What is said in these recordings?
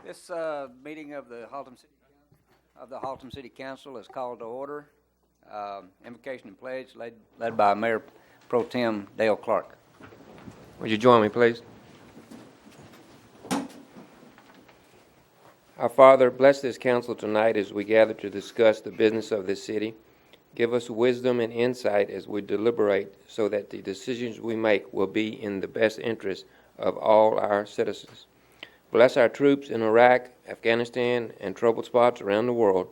This meeting of the Haltom City Council is called to order. Invocation and pledge led by Mayor Pro Tem Dale Clark. Would you join me, please? Our Father, bless this council tonight as we gather to discuss the business of this city. Give us wisdom and insight as we deliberate so that the decisions we make will be in the best interest of all our citizens. Bless our troops in Iraq, Afghanistan, and troubled spots around the world.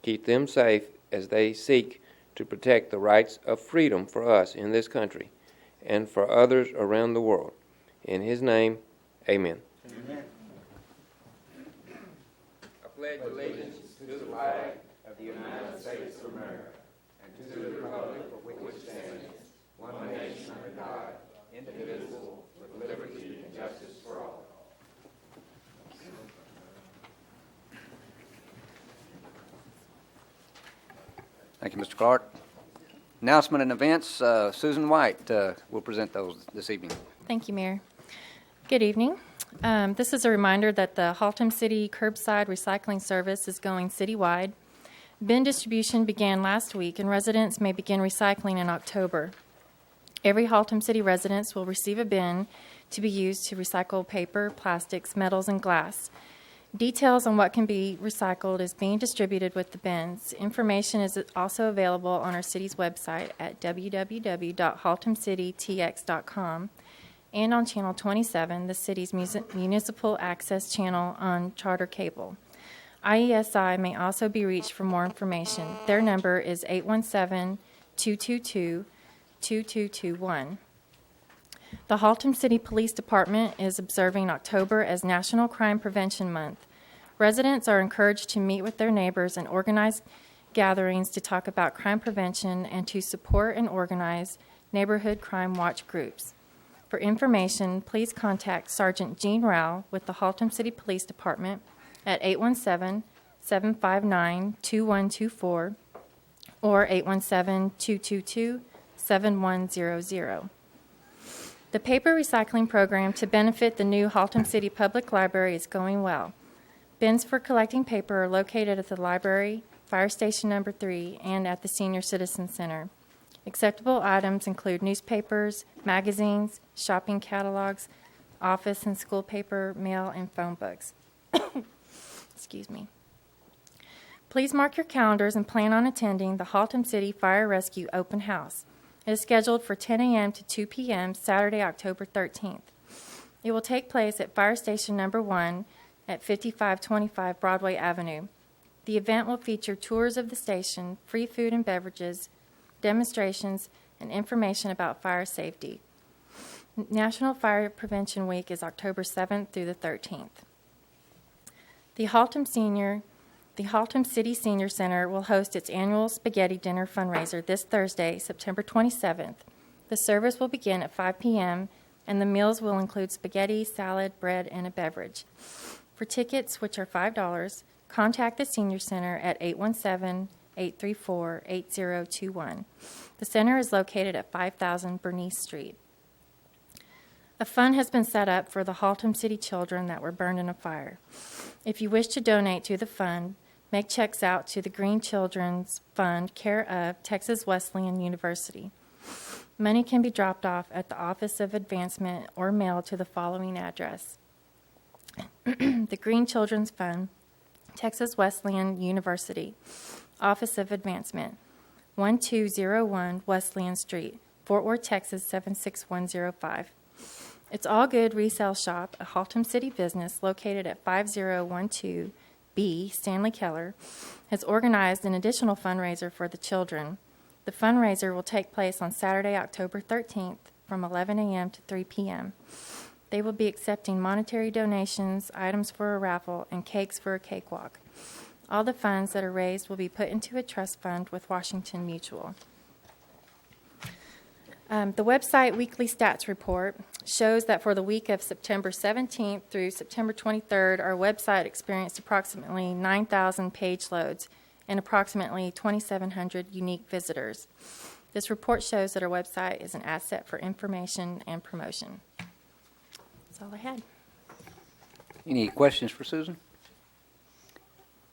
Keep them safe as they seek to protect the rights of freedom for us in this country and for others around the world. In His name, amen. Amen. I pledge allegiance to the flag of the United States of America and to the republic for which it stands, one nation under God, indivisible, with liberty and justice for all. Thank you, Mr. Clark. Announcement and events. Susan White will present those this evening. Thank you, Mayor. Good evening. This is a reminder that the Haltom City Curbside Recycling Service is going citywide. Bin distribution began last week, and residents may begin recycling in October. Every Haltom City resident will receive a bin to be used to recycle paper, plastics, metals, and glass. Details on what can be recycled is being distributed with the bins. Information is also available on our city's website at www.haltomcitytx.com and on Channel 27, the city's municipal access channel on Charter Cable. IESI may also be reached for more information. Their number is 817-222-2221. The Haltom City Police Department is observing October as National Crime Prevention Month. Residents are encouraged to meet with their neighbors and organize gatherings to talk about crime prevention and to support and organize neighborhood crime watch groups. For information, please contact Sergeant Gene Rao with the Haltom City Police Department at 817-759-2124 or 817-222-7100. The paper recycling program to benefit the new Haltom City Public Library is going well. Bins for collecting paper are located at the library, Fire Station Number 3, and at the Senior Citizen Center. Acceptable items include newspapers, magazines, shopping catalogs, office and school paper, mail, and phone books. Excuse me. Please mark your calendars and plan on attending the Haltom City Fire Rescue Open House. It is scheduled for 10 a.m. to 2 p.m. Saturday, October 13th. It will take place at Fire Station Number 1 at 5525 Broadway Avenue. The event will feature tours of the station, free food and beverages, demonstrations, and information about fire safety. National Fire Prevention Week is October 7th through the 13th. The Haltom City Senior Center will host its annual Spaghetti Dinner fundraiser this Thursday, September 27th. The service will begin at 5 p.m., and the meals will include spaghetti, salad, bread, and a beverage. For tickets, which are $5, contact the Senior Center at 817-834-8021. The center is located at 5000 Bernice Street. A fund has been set up for the Haltom City children that were burned in a fire. If you wish to donate to the fund, make checks out to the Green Children's Fund, care of Texas Wesleyan University. Money can be dropped off at the Office of Advancement or mailed to the following address. The Green Children's Fund, Texas Wesleyan University, Office of Advancement, 1201 Wesleyan Street, Fort Worth, Texas 76105. It's All Good Resale Shop, a Haltom City business located at 5012 B. Stanley Keller, has organized an additional fundraiser for the children. The fundraiser will take place on Saturday, October 13th from 11 a.m. to 3 p.m. They will be accepting monetary donations, items for a raffle, and cakes for a cakewalk. All the funds that are raised will be put into a trust fund with Washington Mutual. The website Weekly Stats Report shows that for the week of September 17th through September 23rd, our website experienced approximately 9,000 page loads and approximately 2,700 unique visitors. This report shows that our website is an asset for information and promotion. That's all I had. Any questions for Susan?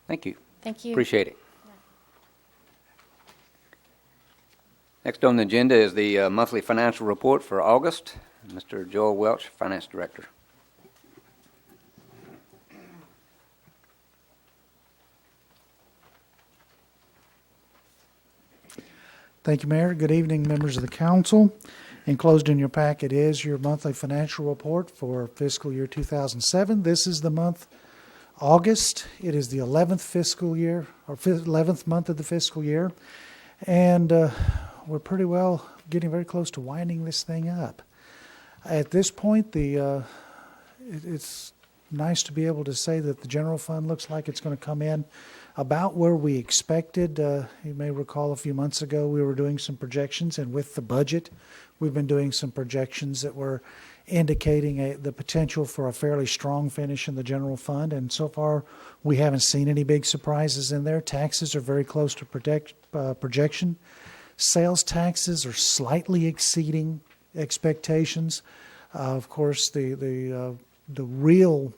Thank you. Thank you. Appreciate it. Next on the agenda is the monthly financial report for August. Mr. Joel Welch, Finance Director. Thank you, Mayor. Good evening, members of the council. Enclosed in your packet is your monthly financial report for fiscal year 2007. This is the month August. It is the 11th fiscal year, or 11th month of the fiscal year. And we're pretty well getting very close to winding this thing up. At this point, it's nice to be able to say that the general fund looks like it's going to come in about where we expected. You may recall a few months ago we were doing some projections, and with the budget, we've been doing some projections that were indicating the potential for a fairly strong finish in the general fund, and so far we haven't seen any big surprises in there. Taxes are very close to projection. Sales taxes are slightly exceeding expectations. Of course, the real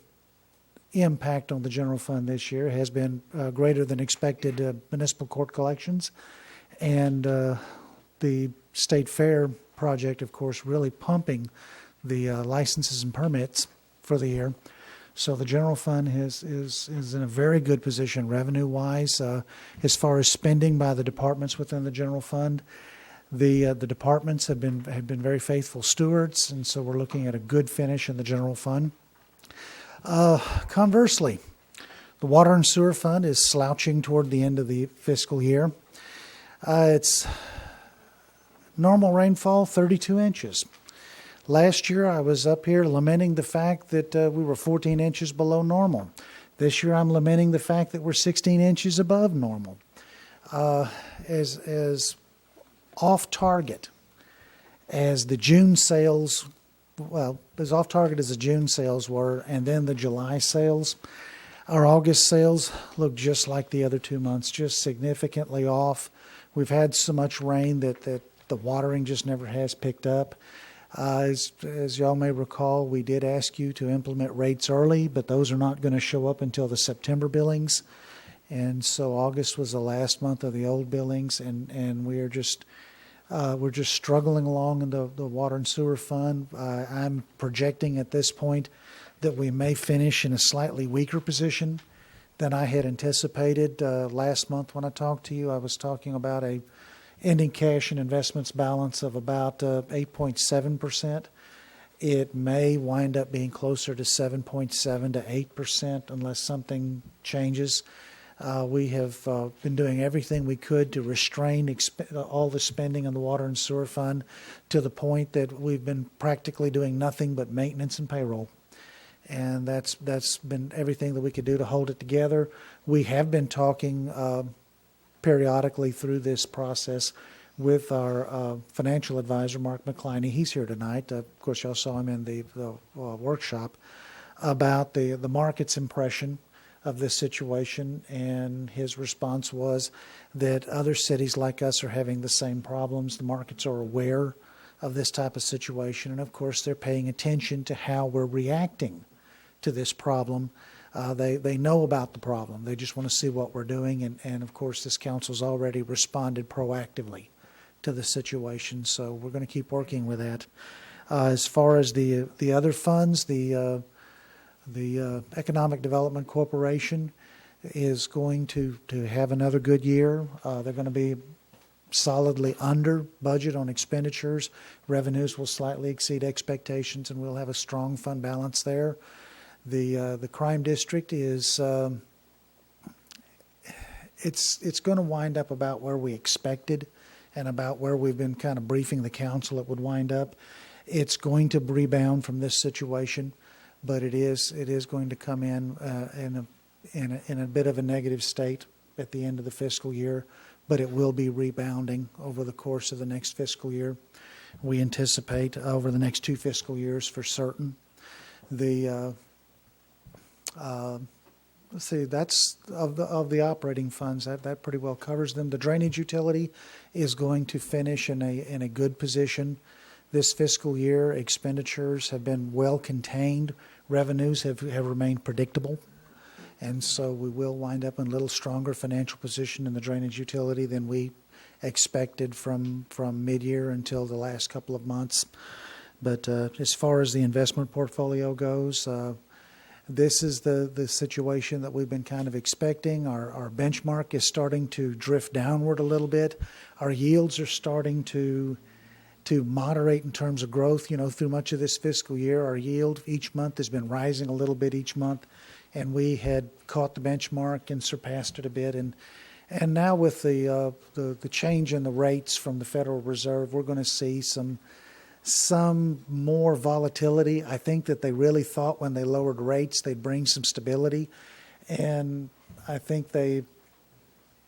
impact on the general fund this year has been greater than expected municipal court collections, and the state fair project, of course, really pumping the licenses and permits for the year. So the general fund is in a very good position revenue-wise. As far as spending by the departments within the general fund, the departments have been very faithful stewards, and so we're looking at a good finish in the general fund. Conversely, the water and sewer fund is slouching toward the end of the fiscal year. It's normal rainfall, 32 inches. Last year, I was up here lamenting the fact that we were 14 inches below normal. This year, I'm lamenting the fact that we're 16 inches above normal. As off target as the June sales, well, as off target as the June sales were, and then the July sales, our August sales look just like the other 2 months, just significantly off. We've had so much rain that the watering just never has picked up. As y'all may recall, we did ask you to implement rates early, but those are not going to show up until the September billings. And so August was the last month of the old billings, and we're just struggling along in the water and sewer fund. I'm projecting at this point that we may finish in a slightly weaker position than I had anticipated. Last month when I talked to you, I was talking about a ending cash and investments balance of about 8.7%. It may wind up being closer to 7.7 to 8% unless something changes. We have been doing everything we could to restrain all the spending on the water and sewer fund to the point that we've been practically doing nothing but maintenance and payroll. And that's been everything that we could do to hold it together. We have been talking periodically through this process with our financial advisor, Mark McCliney. He's here tonight. Of course, y'all saw him in the workshop about the market's impression of this situation, and his response was that other cities like us are having the same problems. The markets are aware of this type of situation, and of course they're paying attention to how we're reacting to this problem. They know about the problem. They just want to see what we're doing, and of course this council's already responded proactively to the situation, so we're going to keep working with that. As far as the other funds, the Economic Development Corporation is going to have another good year. They're going to be solidly under budget on expenditures. Revenues will slightly exceed expectations, and we'll have a strong fund balance there. The crime district is it's going to wind up about where we expected and about where we've been kind of briefing the council it would wind up. It's going to rebound from this situation, but it is going to come in a bit of a negative state at the end of the fiscal year, but it will be rebounding over the course of the next fiscal year. We anticipate over the next 2 fiscal years for certain. Let's see, that's of the operating funds, that pretty well covers them. The drainage utility is going to finish in a good position this fiscal year. Expenditures have been well contained. Revenues have remained predictable. And so we will wind up in a little stronger financial position in the drainage utility than we expected from mid-year until the last couple of months. But as far as the investment portfolio goes, this is the situation that we've been kind of expecting. Our benchmark is starting to drift downward a little bit. Our yields are starting to moderate in terms of growth. You know, through much of this fiscal year, our yield each month has been rising a little bit each month, and we had caught the benchmark and surpassed it a bit. And now with the change in the rates from the Federal Reserve, we're going to see some more volatility. I think that they really thought when they lowered rates they'd bring some stability, and I think they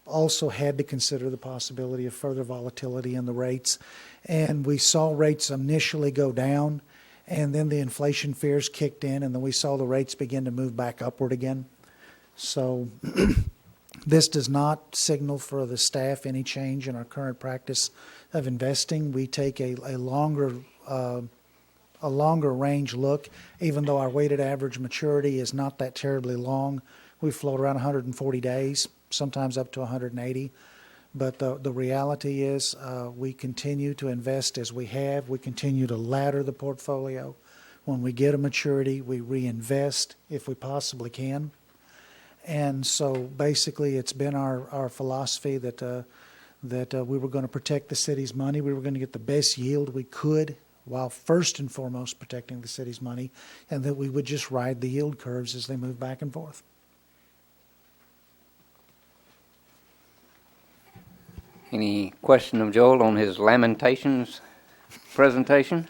also had to consider the possibility of further volatility in the rates. And we saw rates initially go down, and then the inflation fears kicked in, and then we saw the rates begin to move back upward again. So this does not signal for the staff any change in our current practice of investing. We take a longer range look. Even though our weighted average maturity is not that terribly long, we float around 140 days, sometimes up to 180. But the reality is we continue to invest as we have. We continue to ladder the portfolio. When we get a maturity, we reinvest if we possibly can. And so basically it's been our philosophy that we were going to protect the city's money. We were going to get the best yield we could while first and foremost protecting the city's money, and that we would just ride the yield curves as they move back and forth. Any question of Joel on his Lamentations presentation?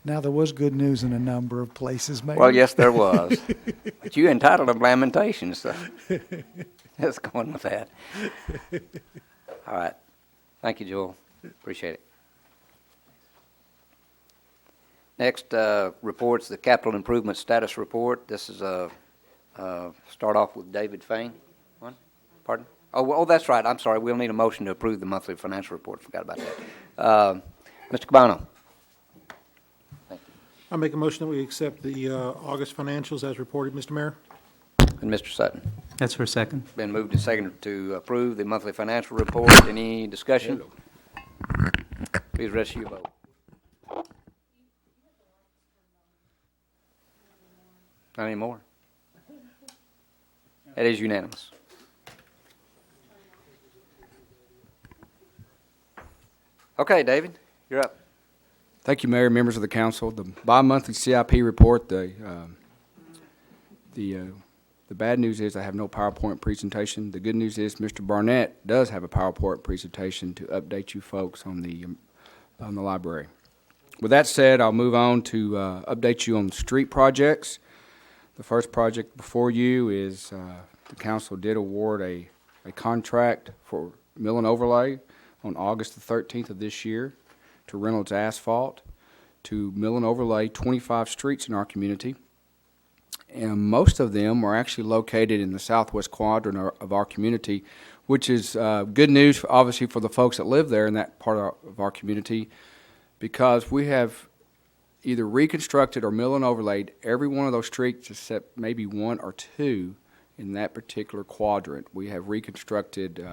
Now, there was good news in a number of places, maybe. Well, yes, there was. But you entitled them Lamentations, so let's go on with that. All right. Thank you, Joel. Appreciate it. Next, reports the Capital Improvement Status Report. This is start off with David Fain. One? Pardon? Oh, that's right. I'm sorry. We'll need a motion to approve the monthly financial report. Forgot about that. Mr. Cabano. I make a motion that we accept the August financials as reported, Mr. Mayor. And Mr. Sutton. That's for a second. Been moved and seconded to approve the monthly financial report. Any discussion? Please register your vote. Not anymore. That is unanimous. Okay, David, you're up. Thank you, Mayor, members of the council. The bi-monthly CIP report, the bad news is I have no PowerPoint presentation. The good news is Mr. Barnett does have a PowerPoint presentation to update you folks on the library. With that said, I'll move on to update you on street projects. The first project before you is the council did award a contract for mill and overlay on August the 13th of this year to Reynolds Asphalt to mill and overlay 25 streets in our community. And most of them are actually located in the southwest quadrant of our community, which is good news, obviously, for the folks that live there in that part of our community, because we have either reconstructed or mill and overlaid every one of those streets except maybe one or two in that particular quadrant. We have reconstructed,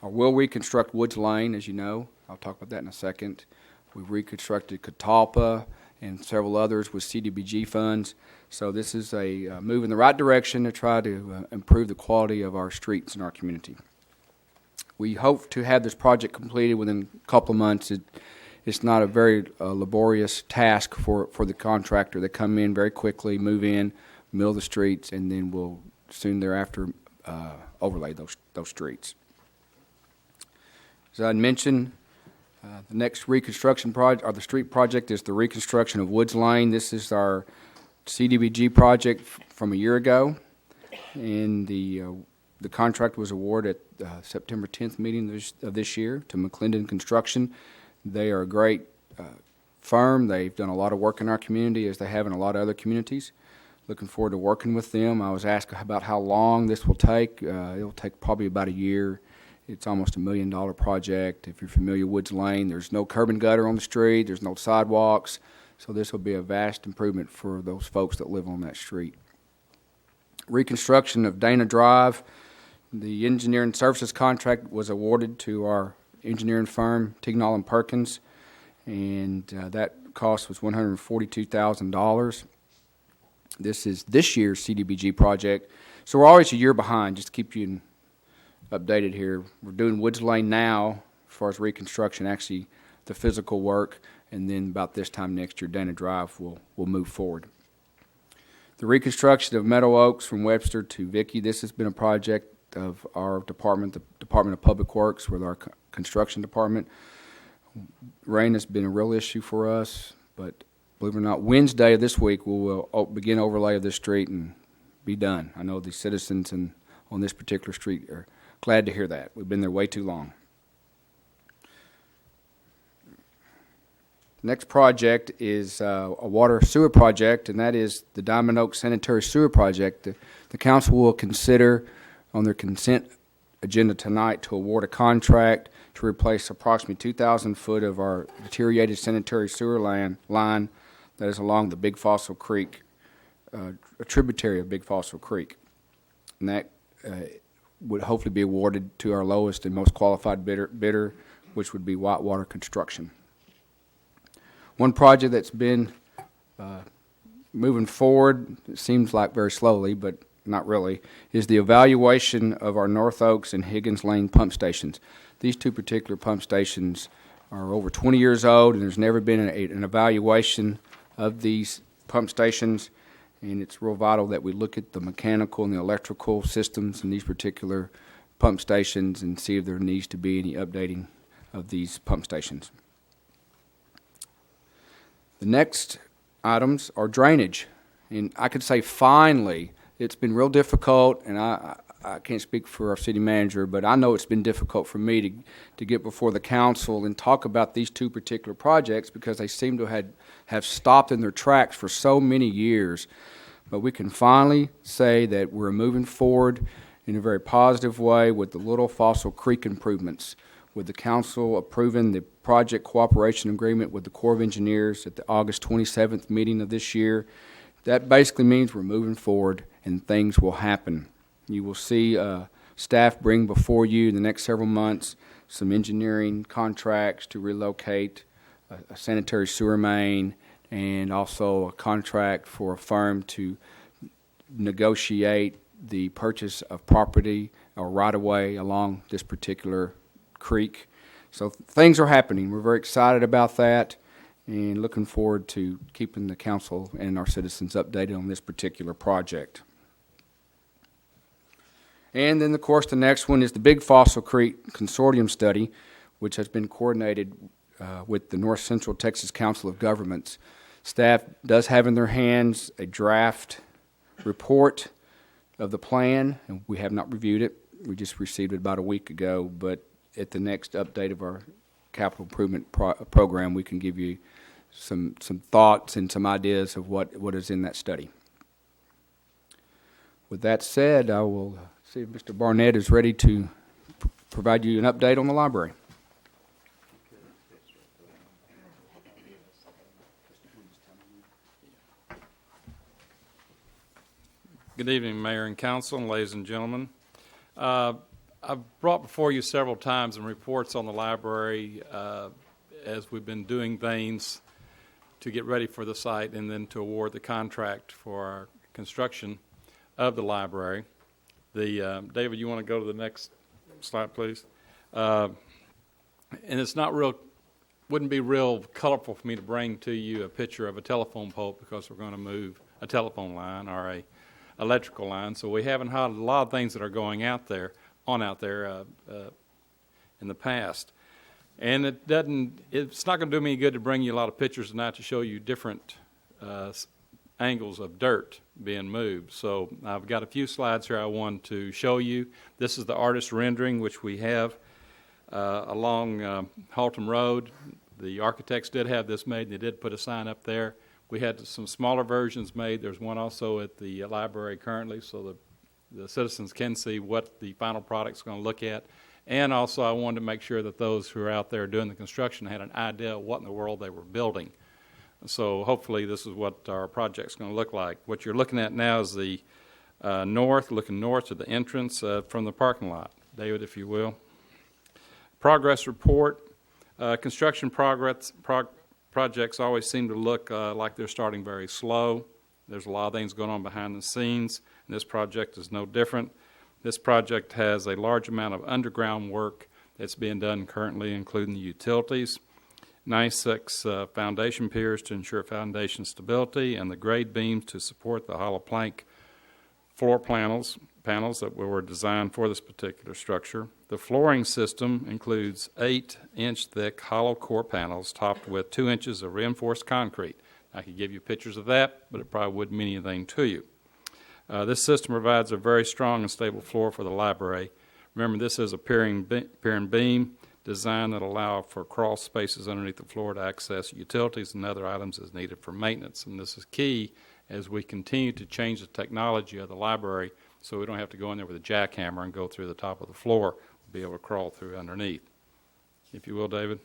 or will reconstruct Woods Lane, as you know. I'll talk about that in a second. We've reconstructed Catalpa and several others with CDBG funds. So this is a move in the right direction to try to improve the quality of our streets in our community. We hope to have this project completed within a couple of months. It's not a very laborious task for the contractor. They come in very quickly, move in, mill the streets, and then we'll soon thereafter overlay those streets. As I mentioned, the next reconstruction project, or the street project, is the reconstruction of Woods Lane. This is our CDBG project from a year ago, and the contract was awarded at the September 10th meeting of this year to McClendon Construction. They are a great firm. They've done a lot of work in our community, as they have in a lot of other communities. Looking forward to working with them. I was asked about how long this will take. It'll take probably about a year. It's almost $1 million project. If you're familiar with Woods Lane, there's no curb and gutter on the street. There's no sidewalks. So this will be a vast improvement for those folks that live on that street. Reconstruction of Dana Drive. The engineering services contract was awarded to our engineering firm, Tignall and Perkins, and that cost was $142,000. This is this year's CDBG project, so we're always a year behind. Just to keep you updated here, we're doing Woods Lane now as far as reconstruction, actually the physical work, and then about this time next year, Dana Drive will move forward. The reconstruction of Meadow Oaks from Webster to Vicky. This has been a project of our department, the Department of Public Works, with our construction department. Rain has been a real issue for us, but believe it or not, Wednesday of this week we will begin overlay of this street and be done. I know the citizens on this particular street are glad to hear that. We've been there way too long. The next project is a water sewer project, and that is the Diamond Oak Sanitary Sewer Project. The council will consider on their consent agenda tonight to award a contract to replace approximately 2,000 foot of our deteriorated sanitary sewer line that is along the Big Fossil Creek, a tributary of Big Fossil Creek. And that would hopefully be awarded to our lowest and most qualified bidder, which would be Whitewater Construction. One project that's been moving forward, it seems like very slowly, but not really, is the evaluation of our North Oaks and Higgins Lane pump stations. These two particular pump stations are over 20 years old, and there's never been an evaluation of these pump stations, and it's real vital that we look at the mechanical and the electrical systems in these particular pump stations and see if there needs to be any updating of these pump stations. The next items are drainage, and I could say finally. It's been real difficult, and I can't speak for our city manager, but I know it's been difficult for me to get before the council and talk about these two particular projects because they seem to have stopped in their tracks for so many years. But we can finally say that we're moving forward in a very positive way with the Little Fossil Creek improvements, with the council approving the project cooperation agreement with the Corps of Engineers at the August 27th meeting of this year. That basically means we're moving forward and things will happen. You will see staff bring before you in the next several months some engineering contracts to relocate a sanitary sewer main and also a contract for a firm to negotiate the purchase of property or right-of-way along this particular creek. So things are happening. We're very excited about that and looking forward to keeping the council and our citizens updated on this particular project. And then, of course, the next one is the Big Fossil Creek Consortium Study, which has been coordinated with the North Central Texas Council of Governments. Staff does have in their hands a draft report of the plan, and we have not reviewed it. We just received it about a week ago, but at the next update of our capital improvement program, we can give you some thoughts and some ideas of what is in that study. With that said, I will see if Mr. Barnett is ready to provide you an update on the library. Good evening, Mayor and Council, and ladies and gentlemen. I've brought before you several times in reports on the library as we've been doing things to get ready for the site and then to award the contract for our construction of the library. David, you want to go to the next slide, please? And it's not wouldn't be real colorful for me to bring to you a picture of a telephone pole because we're going to move a telephone line or a electrical line. So we haven't had a lot of things that are going out there in the past. And it's not going to do me any good to bring you a lot of pictures tonight to show you different angles of dirt being moved. So I've got a few slides here I want to show you. This is the artist rendering, which we have along Haltom Road. The architects did have this made, and they did put a sign up there. We had some smaller versions made. There's one also at the library currently, so the citizens can see what the final product's going to look at. And also I wanted to make sure that those who are out there doing the construction had an idea of what in the world they were building So hopefully this is what our project's going to look like. What you're looking at now is the looking north to the entrance from the parking lot. David, if you will. Progress report. Construction projects always seem to look like they're starting very slow. There's a lot of things going on behind the scenes, and this project is no different. This project has a large amount of underground work that's being done currently, including the utilities, 96 foundation piers to ensure foundation stability, and the grade beams to support the hollow plank floor panels that were designed for this particular structure. The flooring system includes 8-inch thick hollow core panels topped with 2 inches of reinforced concrete. I could give you pictures of that, but it probably wouldn't mean anything to you. This system provides a very strong and stable floor for the library. Remember, this is a pier and beam design that allow for crawl spaces underneath the floor to access utilities and other items as needed for maintenance. And this is key as we continue to change the technology of the library so we don't have to go in there with a jackhammer and go through the top of the floor. We'll be able to crawl through underneath. If you will, David.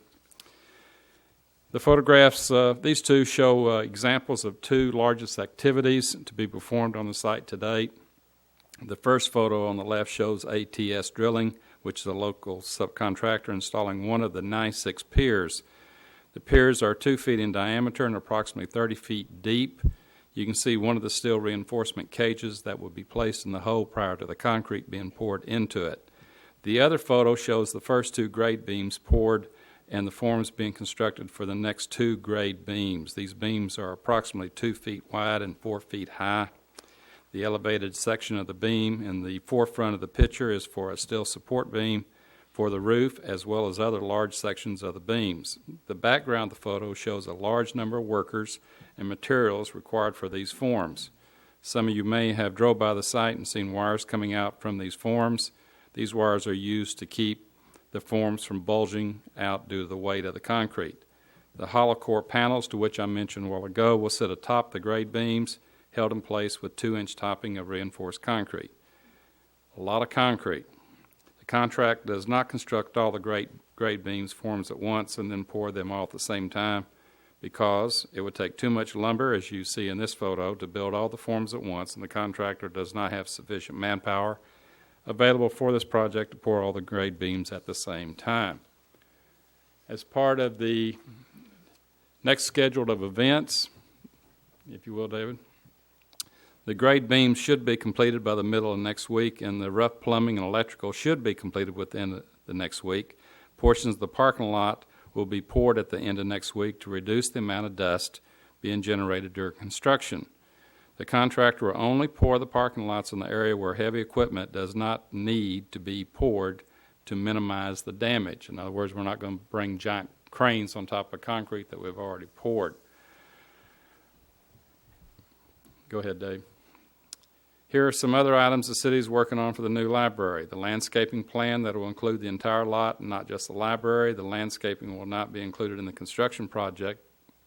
The photographs, these two show examples of 2 largest activities to be performed on the site to date. The first photo on the left shows ATS Drilling, which is a local subcontractor installing one of the 96 piers. The piers are 2 feet in diameter and approximately 30 feet deep. You can see one of the steel reinforcement cages that would be placed in the hole prior to the concrete being poured into it. The other photo shows the first 2 grade beams poured and the forms being constructed for the next 2 grade beams. These beams are approximately 2 feet wide and 4 feet high. The elevated section of the beam in the forefront of the picture is for a steel support beam for the roof, as well as other large sections of the beams. The background of the photo shows a large number of workers and materials required for these forms. Some of you may have drove by the site and seen wires coming out from these forms. These wires are used to keep the forms from bulging out due to the weight of the concrete. The hollow core panels, to which I mentioned a while ago, will sit atop the grade beams, held in place with 2-inch topping of reinforced concrete. A lot of concrete. The contract does not construct all the grade beams forms at once and then pour them all at the same time, because it would take too much lumber, as you see in this photo, to build all the forms at once, and the contractor does not have sufficient manpower available for this project to pour all the grade beams at the same time. As part of the next schedule of events, if you will, David, the grade beams should be completed by the middle of next week, and the rough plumbing and electrical should be completed within the next week. Portions of the parking lot will be poured at the end of next week to reduce the amount of dust being generated during construction. The contractor will only pour the parking lots in the area where heavy equipment does not need to be poured to minimize the damage. In other words, we're not going to bring giant cranes on top of concrete that we've already poured. Go ahead, Dave. Here are some other items the city is working on for the new library. The landscaping plan that will include the entire lot and not just the library. The landscaping will not be included in the construction project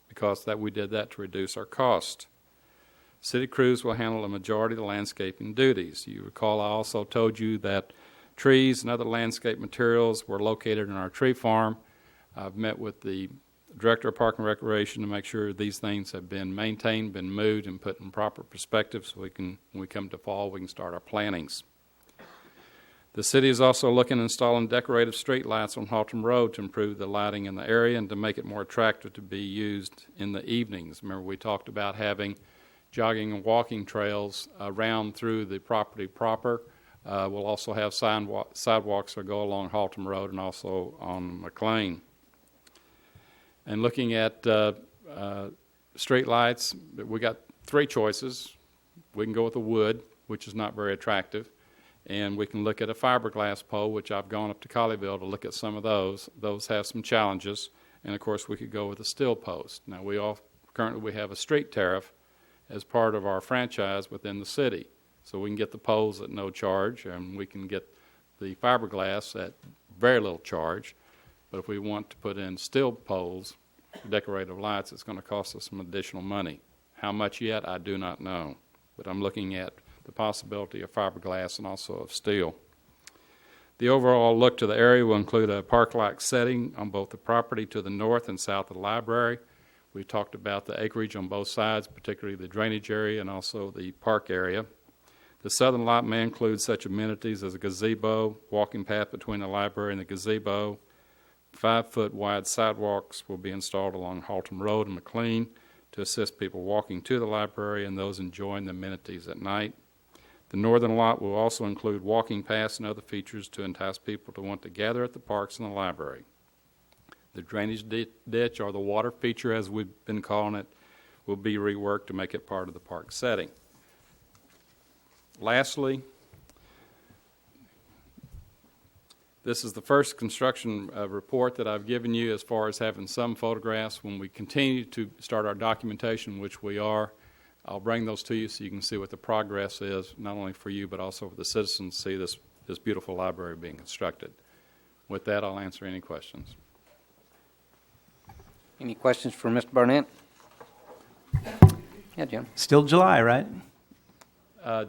because we did that to reduce our cost. City crews will handle a majority of the landscaping duties. You recall I also told you that trees and other landscape materials were located in our tree farm. I've met with the Director of Park and Recreation to make sure these things have been maintained, been moved, and put in proper perspective so when we come to fall, we can start our plantings. The city is also looking at installing decorative street lights on Haltom Road to improve the lighting in the area and to make it more attractive to be used in the evenings. Remember, we talked about having jogging and walking trails around through the property proper. We'll also have sidewalks that go along Haltom Road and also on McLean. And looking at street lights, we got 3 choices. We can go with the wood, which is not very attractive, and we can look at a fiberglass pole, which I've gone up to Colleyville to look at some of those. Those have some challenges, and of course we could go with a steel post. Now currently we have a street tariff as part of our franchise within the city, so we can get the poles at no charge, and we can get the fiberglass at very little charge. But if we want to put in steel poles, decorative lights, it's going to cost us some additional money. How much yet, I do not know. But I'm looking at the possibility of fiberglass and also of steel. The overall look to the area will include a park-like setting on both the property to the north and south of the library. We talked about the acreage on both sides, particularly the drainage area and also the park area. The southern lot may include such amenities as a gazebo, walking path between the library and the gazebo. 5-foot wide sidewalks will be installed along Haltom Road and McLean to assist people walking to the library and those enjoying the amenities at night. The northern lot will also include walking paths and other features to entice people to want to gather at the parks and the library. The drainage ditch, or the water feature as we've been calling it, will be reworked to make it part of the park setting. Lastly, this is the first construction report that I've given you as far as having some photographs. When we continue to start our documentation, which we are, I'll bring those to you so you can see what the progress is, not only for you but also for the citizens to see this beautiful library being constructed. With that, I'll answer any questions. Any questions for Mr. Barnett? Yeah, Jim. Still July, right?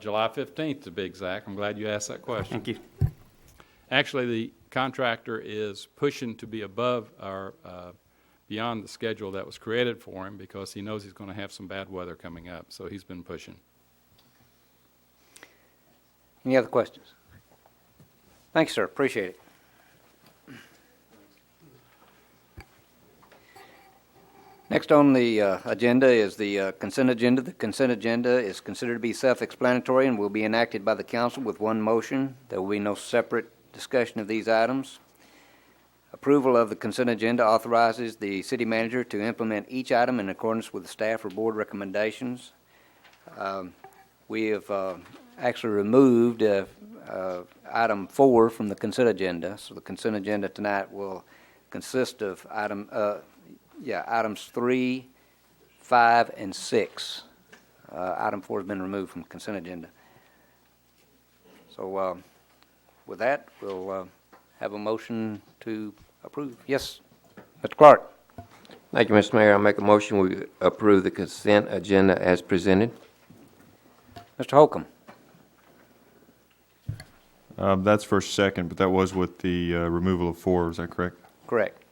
July 15th to be exact. I'm glad you asked that question. Thank you. Actually, the contractor is pushing to be above our, beyond the schedule that was created for him because he knows he's going to have some bad weather coming up, so he's been pushing. Any other questions? Thanks, sir. Appreciate it. Next on the agenda is the consent agenda. The consent agenda is considered to be self-explanatory and will be enacted by the council with one motion. There will be no separate discussion of these items. Approval of the consent agenda authorizes the city manager to implement each item in accordance with the staff or board recommendations. We have actually removed item 4 from the consent agenda, so the consent agenda tonight will consist of items 3, 5, and 6. Item 4 has been removed from the consent agenda. So with that, we'll have a motion to approve. Yes, Mr. Clark. Thank you, Mr. Mayor. I make a motion we approve the consent agenda as presented. Mr. Holcomb. That's for second, but that was with the removal of 4. Is that correct? Correct.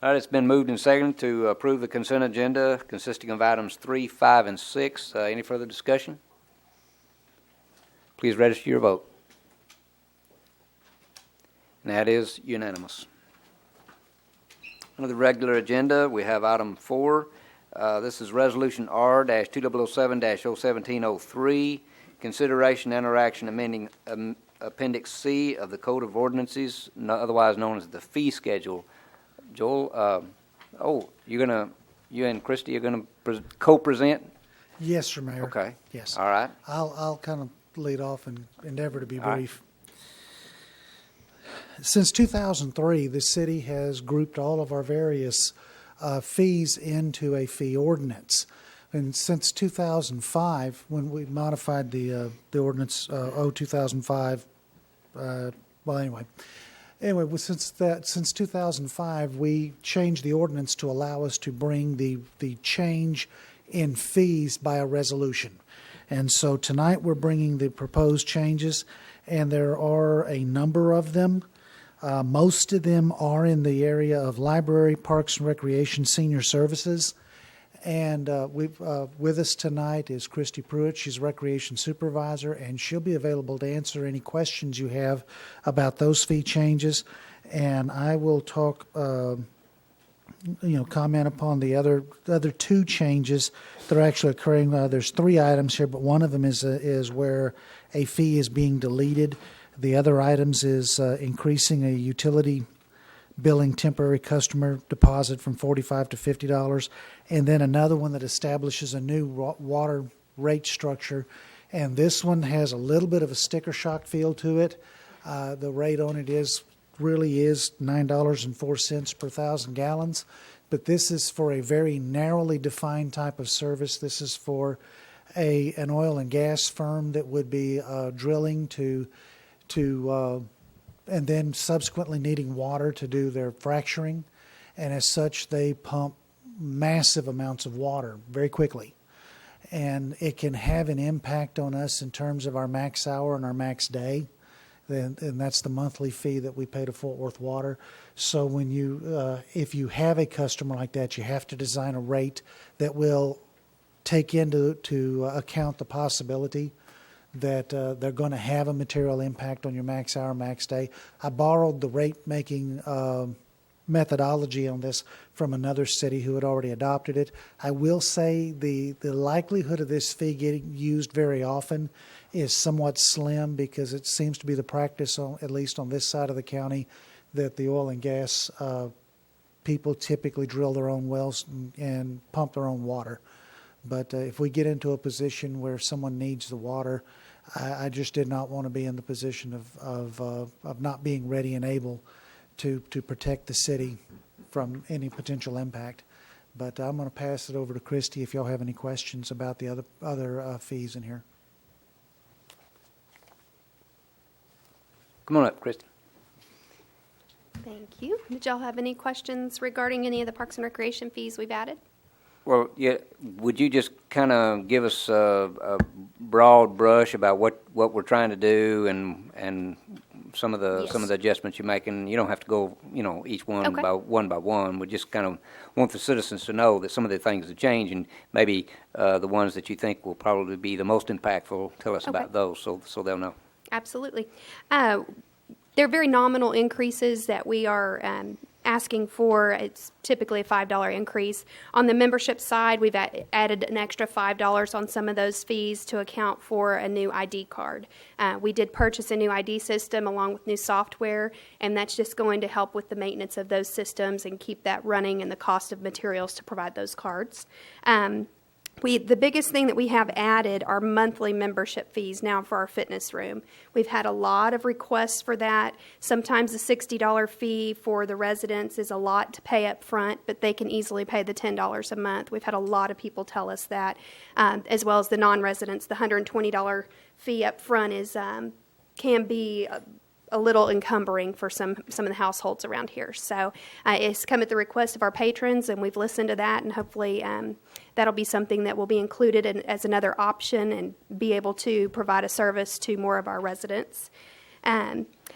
All right, it's been moved and seconded to approve the consent agenda consisting of items 3, 5, and 6. Any further discussion? Please register your vote. And that is unanimous. Under the regular agenda, we have item 4. This is Resolution R-2007-01703, consideration and interaction amending Appendix C of the Code of Ordinances, otherwise known as the fee schedule. Joel, you and Christy are going to co-present? Yes, sir, Mayor. Okay. Yes. All right. I'll kind of lead off and endeavor to be brief. Since 2003, the city has grouped all of our various fees into a fee ordinance. And since 2005, when we modified the ordinance 2005, Anyway, since 2005, we changed the ordinance to allow us to bring the change in fees by a resolution. And so tonight we're bringing the proposed changes, and there are a number of them. Most of them are in the area of library, parks and recreation, senior services. And with us tonight is Christy Pruitt. She's Recreation Supervisor, and she'll be available to answer any questions you have about those fee changes. And I will talk, comment upon the other 2 changes that are actually occurring. There's 3 items here, but one of them is where a fee is being deleted. The other items is increasing a utility billing temporary customer deposit from $45 to $50, and then another one that establishes a new water rate structure. And this one has a little bit of a sticker shock feel to it. The rate on it really is $9.04 per 1,000 gallons, but this is for a very narrowly defined type of service. This is for an oil and gas firm that would be drilling to and then subsequently needing water to do their fracturing. And as such, they pump massive amounts of water very quickly. And it can have an impact on us in terms of our max hour and our max day. and that's the monthly fee that we pay to Fort Worth Water. So when you, if you have a customer like that, you have to design a rate that will take into account the possibility that they're going to have a material impact on your max hour, max day. I borrowed the rate-making methodology on this from another city who had already adopted it. I will say the likelihood of this fee getting used very often is somewhat slim, because it seems to be the practice, at least on this side of the county, that the oil and gas people typically drill their own wells and pump their own water. But if we get into a position where someone needs the water, I just did not want to be in the position of not being ready and able to protect the city from any potential impact. But I'm going to pass it over to Christy if y'all have any questions about the other fees in here. Come on up, Christy. Thank you. Did y'all have any questions regarding any of the Parks and Recreation fees we've added? Well, yeah, would you just kind of give us a broad brush about what we're trying to do and some of the Yes. adjustments you're making? You don't have to go, each one Okay. by one. We just kind of want the citizens to know that some of the things that change, and maybe the ones that you think will probably be the most impactful. Tell us Okay. about those so they'll know. Absolutely. They're very nominal increases that we are asking for. It's typically a $5 increase. On the membership side, we've added an extra $5 on some of those fees to account for a new ID card. We did purchase a new ID system along with new software, and that's just going to help with the maintenance of those systems and keep that running and the cost of materials to provide those cards. The biggest thing that we have added are monthly membership fees now for our fitness room. We've had a lot of requests for that. Sometimes the $60 fee for the residents is a lot to pay up front, but they can easily pay the $10 a month. We've had a lot of people tell us that, as well as the non-residents. The $120 fee up front can be a little encumbering for some of the households around here. So it's come at the request of our patrons, and we've listened to that, and hopefully that'll be something that will be included as another option and be able to provide a service to more of our residents.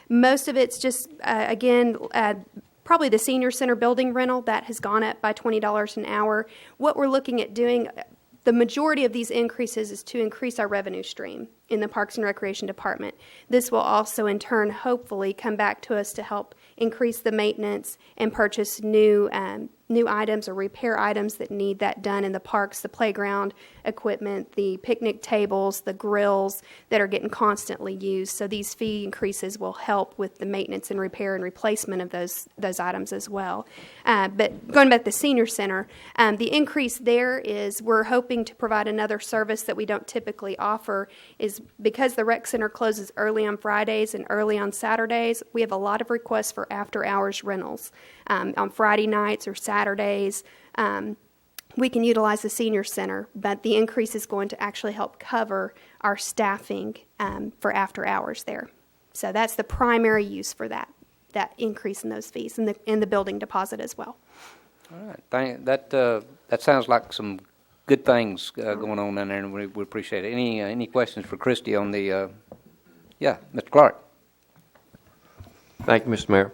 Most of it's just, probably the senior center building rental that has gone up by $20 an hour. What we're looking at doing, the majority of these increases is to increase our revenue stream in the Parks and Recreation Department. This will also, in turn, hopefully come back to us to help increase the maintenance and purchase new items or repair items that need that done in the parks, the playground equipment, the picnic tables, the grills that are getting constantly used. So these fee increases will help with the maintenance and repair and replacement of those items as well. But going back to the senior center, the increase there is we're hoping to provide another service that we don't typically offer. Is because the rec center closes early on Fridays and early on Saturdays, we have a lot of requests for after-hours rentals. On Friday nights or Saturdays, we can utilize the senior center, but the increase is going to actually help cover our staffing for after hours there. So that's the primary use for that increase in those fees, and the building deposit as well. All right. That sounds like some good things going on down there, and we appreciate it. Any questions for Christy on the? Yeah, Mr. Clark. Thank you, Mr. Mayor.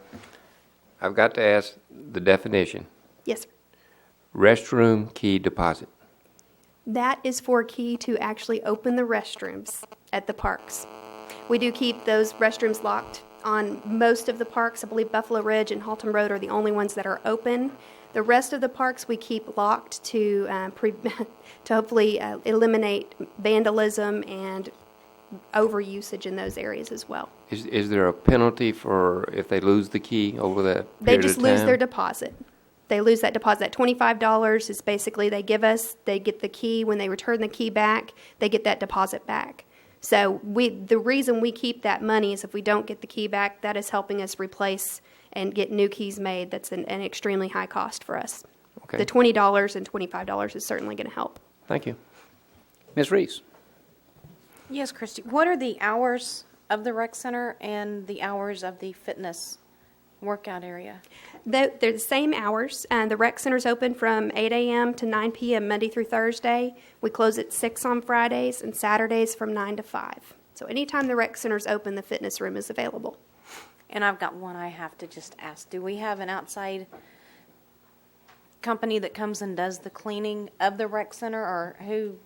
I've got to ask the definition. Yes, sir. Restroom key deposit. That is for a key to actually open the restrooms at the parks. We do keep those restrooms locked on most of the parks. I believe Buffalo Ridge and Haltom Road are the only ones that are open. The rest of the parks we keep locked to hopefully eliminate vandalism and overusage in those areas as well. Is there a penalty for if they lose the key over that period of time? They just lose their deposit. They lose that deposit. That $25 is basically they get the key. When they return the key back, they get that deposit back. So the reason we keep that money is if we don't get the key back, that is helping us replace and get new keys made. That's an extremely high cost for us. Okay. The $20 and $25 is certainly going to help. Thank you. Ms. Reese. Yes, Christy. What are the hours of the rec center and the hours of the fitness workout area? They're the same hours. The rec center's open from 8 a.m. to 9 p.m. Monday through Thursday. We close at 6 on Fridays and Saturdays from 9 to 5. So anytime the rec center's open, the fitness room is available. And I've got one I have to just ask. Do we have an outside company that comes and does the cleaning of the rec center, or who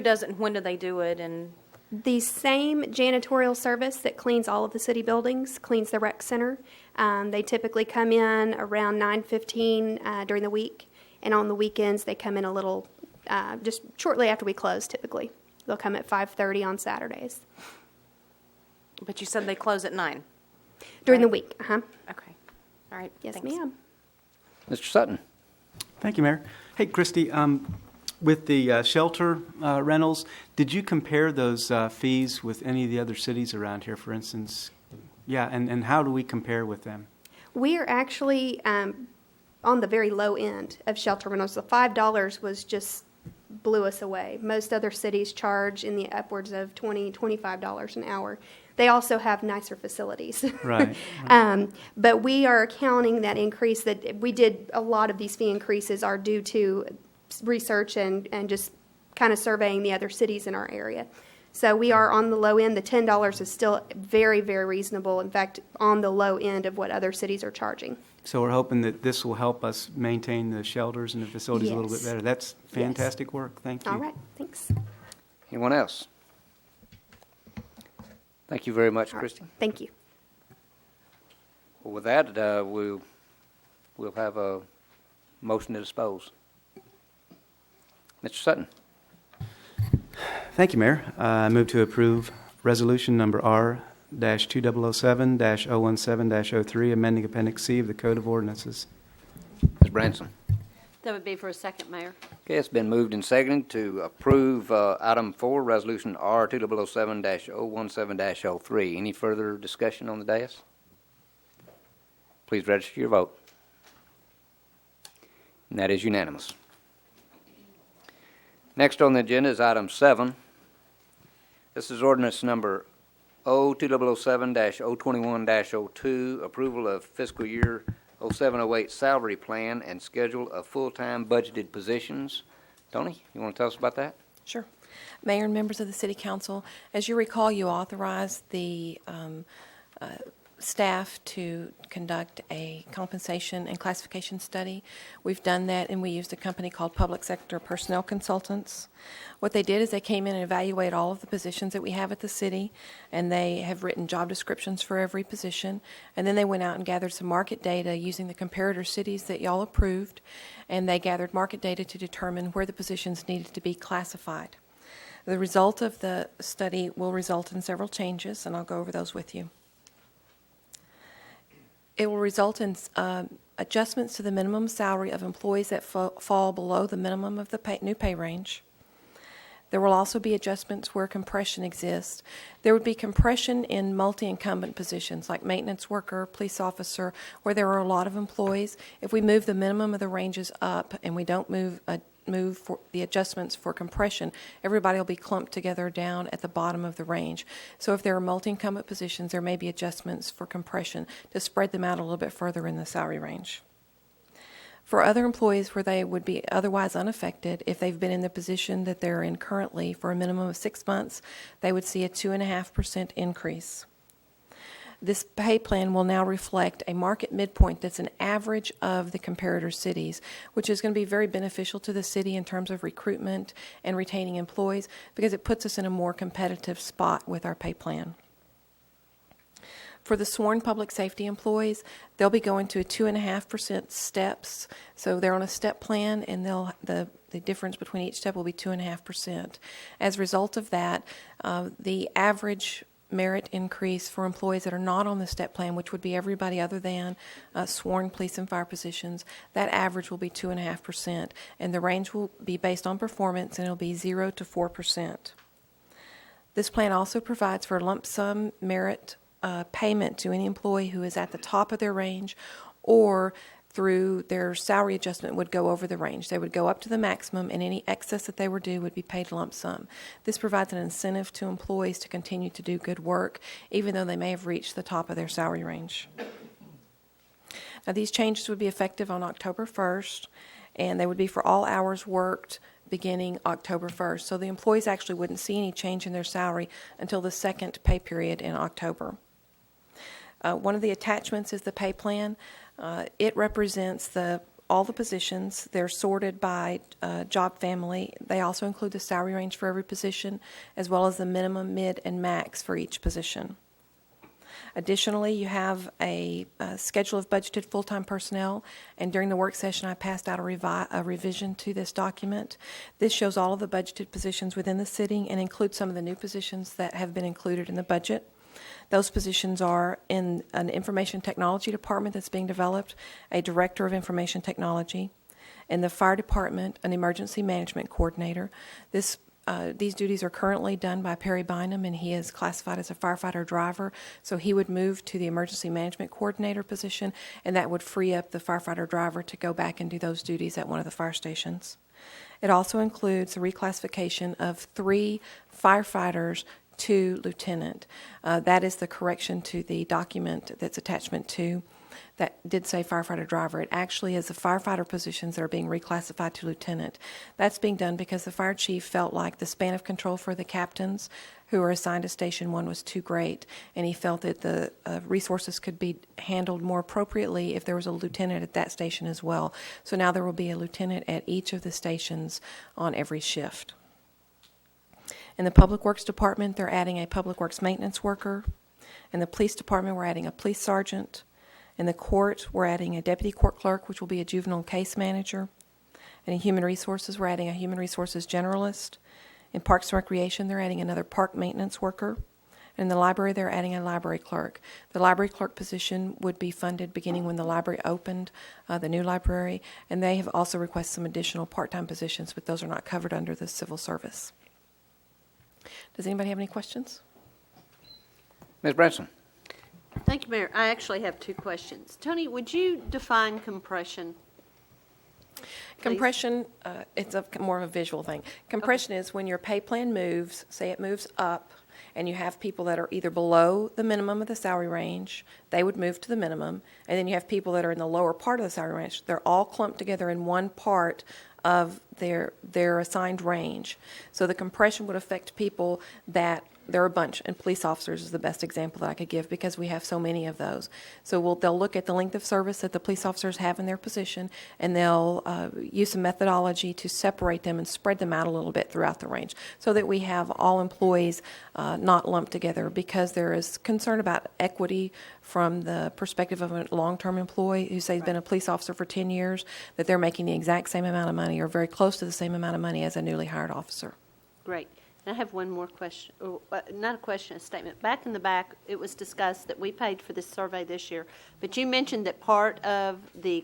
does it and when do they do it? And The same janitorial service that cleans all of the city buildings cleans the rec center. They typically come in around 9:15 during the week, and on the weekends they come in a little, just shortly after we close typically. They'll come at 5:30 on Saturdays. but you said they close at 9. During the Right. week, Okay. All right. Yes, thanks. ma'am. Mr. Sutton? Thank you, Mayor. Hey, Christie, with the shelter rentals, did you compare those fees with any of the other cities around here, for instance? Yeah, and how do we compare with them? We are actually on the very low end of shelter rentals. The $5 was just blew us away. Most other cities charge in the upwards of $20, $25 an hour. They also have nicer facilities. Right. But we are counting that increase that we did. A lot of these fee increases are due to research and just kind of surveying the other cities in our area. So we are on the low end. The $10 is still very, very reasonable. In fact, on the low end of what other cities are charging. So we're hoping that this will help us maintain the shelters and the facilities a little bit Yes. better. That's fantastic work. Thank you. All right, thanks. Anyone else? Thank you very much, All right, Christie. thank you. Well, with that, we'll have a motion to dispose. Mr. Sutton? Thank you, Mayor. I move to approve resolution number R-2007-017-03, amending Appendix C of the Code of Ordinances. Ms. Branson? That would be for a second, Mayor. Okay, it's been moved and seconded to approve item 4, resolution R-2007-017-03. Any further discussion on the dais? Please register your vote. And that is unanimous. Next on the agenda is item 7. This is ordinance number O-2007-021-02, approval of fiscal year 0708 salary plan and schedule of full-time budgeted positions. Tony, you want to tell us about that? Sure. Mayor and members of the City Council, as you recall, you authorized the staff to conduct a compensation and classification study. We've done that, and we used a company called Public Sector Personnel Consultants. What they did is they came in and evaluated all of the positions that we have at the city, and they have written job descriptions for every position, and then they went out and gathered some market data using the comparator cities that y'all approved, and they gathered market data to determine where the positions needed to be classified. The result of the study will result in several changes, and I'll go over those with you. It will result in adjustments to the minimum salary of employees that fall below the minimum of the new pay range. There will also be adjustments where compression exists. There would be compression in multi-incumbent positions like maintenance worker, police officer, where there are a lot of employees. If we move the minimum of the ranges up and we don't move for the adjustments for compression, everybody will be clumped together down at the bottom of the range. So if there are multi-incumbent positions, there may be adjustments for compression to spread them out a little bit further in the salary range. For other employees where they would be otherwise unaffected, if they've been in the position that they're in currently for a minimum of 6 months, they would see a 2.5% increase. This pay plan will now reflect a market midpoint that's an average of the comparator cities, which is going to be very beneficial to the city in terms of recruitment and retaining employees because it puts us in a more competitive spot with our pay plan. For the sworn public safety employees, they'll be going to a 2.5% steps. So they're on a step plan, and the difference between each step will be 2.5%. As a result of that, the average merit increase for employees that are not on the step plan, which would be everybody other than sworn police and fire positions, that average will be 2.5%, and the range will be based on performance, and it'll be 0 to 4%. This plan also provides for a lump sum merit payment to any employee who is at the top of their range or through their salary adjustment would go over the range. They would go up to the maximum, and any excess that they were due would be paid lump sum. This provides an incentive to employees to continue to do good work, even though they may have reached the top of their salary range. Now, these changes would be effective on October 1st, and they would be for all hours worked beginning October 1st. So the employees actually wouldn't see any change in their salary until the second pay period in October. One of the attachments is the pay plan. It represents all the positions. They're sorted by job family. They also include the salary range for every position, as well as the minimum, mid, and max for each position. Additionally, you have a schedule of budgeted full-time personnel, and during the work session, I passed out a revision to this document. This shows all of the budgeted positions within the city and includes some of the new positions that have been included in the budget. Those positions are in an information technology department that's being developed, a director of information technology, in the fire department, an emergency management coordinator. These duties are currently done by Perry Bynum, and he is classified as a firefighter driver, so he would move to the emergency management coordinator position, and that would free up the firefighter driver to go back and do those duties at one of the fire stations. It also includes the reclassification of 3 firefighters to lieutenant. That is the correction to the document that's attachment 2 that did say firefighter driver. It actually is the firefighter positions that are being reclassified to lieutenant. That's being done because the fire chief felt like the span of control for the captains who were assigned to Station 1 was too great, and he felt that the resources could be handled more appropriately if there was a lieutenant at that station as well. So now there will be a lieutenant at each of the stations on every shift. In the Public Works Department, they're adding a Public Works maintenance worker. In the Police Department, we're adding a police sergeant. In the court, we're adding a deputy court clerk, which will be a juvenile case manager. And in Human Resources, we're adding a Human Resources generalist. In Parks and Recreation, they're adding another park maintenance worker. And in the library, they're adding a library clerk. The library clerk position would be funded beginning when the library opened, the new library. And they have also requested some additional part-time positions, but those are not covered under the civil service. Does anybody have any questions? Ms. Branson? Thank you, Mayor. I actually have 2 questions. Tony, would you define compression? Please? Compression, it's more of a visual thing. Compression is when your pay plan moves, say it moves up, and you have people that are either below the minimum of the salary range, they would move to the minimum, and then you have people that are in the lower part of the salary range. They're all clumped together in one part of their assigned range. So the compression would affect people that there are a bunch, and police officers is the best example that I could give because we have so many of those. So they'll look at the length of service that the police officers have in their position, and they'll use some methodology to separate them and spread them out a little bit throughout the range so that we have all employees not lumped together, because there is concern about equity from the perspective of a long-term employee who say has been a police officer for 10 years, that they're making the exact same amount of money or very close to the same amount of money as a newly hired officer. Great. I have one more question, not a question, a statement. Back in the back, it was discussed that we paid for this survey this year, but you mentioned that part of the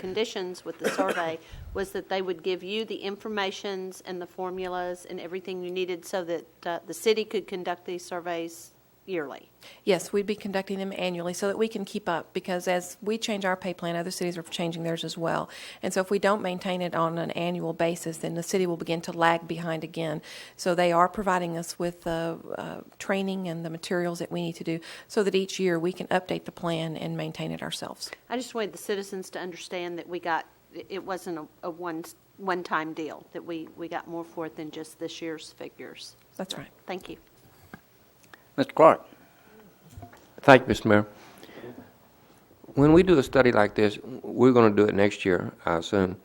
conditions with the survey was that they would give you the informations and the formulas and everything you needed so that the city could conduct these surveys yearly. Yes, we'd be conducting them annually so that we can keep up, because as we change our pay plan, other cities are changing theirs as well. And so if we don't maintain it on an annual basis, then the city will begin to lag behind again. So they are providing us with training and the materials that we need to do so that each year we can update the plan and maintain it ourselves. I just wanted the citizens to understand that it wasn't a one-time deal, that we got more for it than just this year's figures. That's right. Thank you. Mr. Clark? Thank you, Mr. Mayor. When we do a study like this, we're going to do it next year, I assume.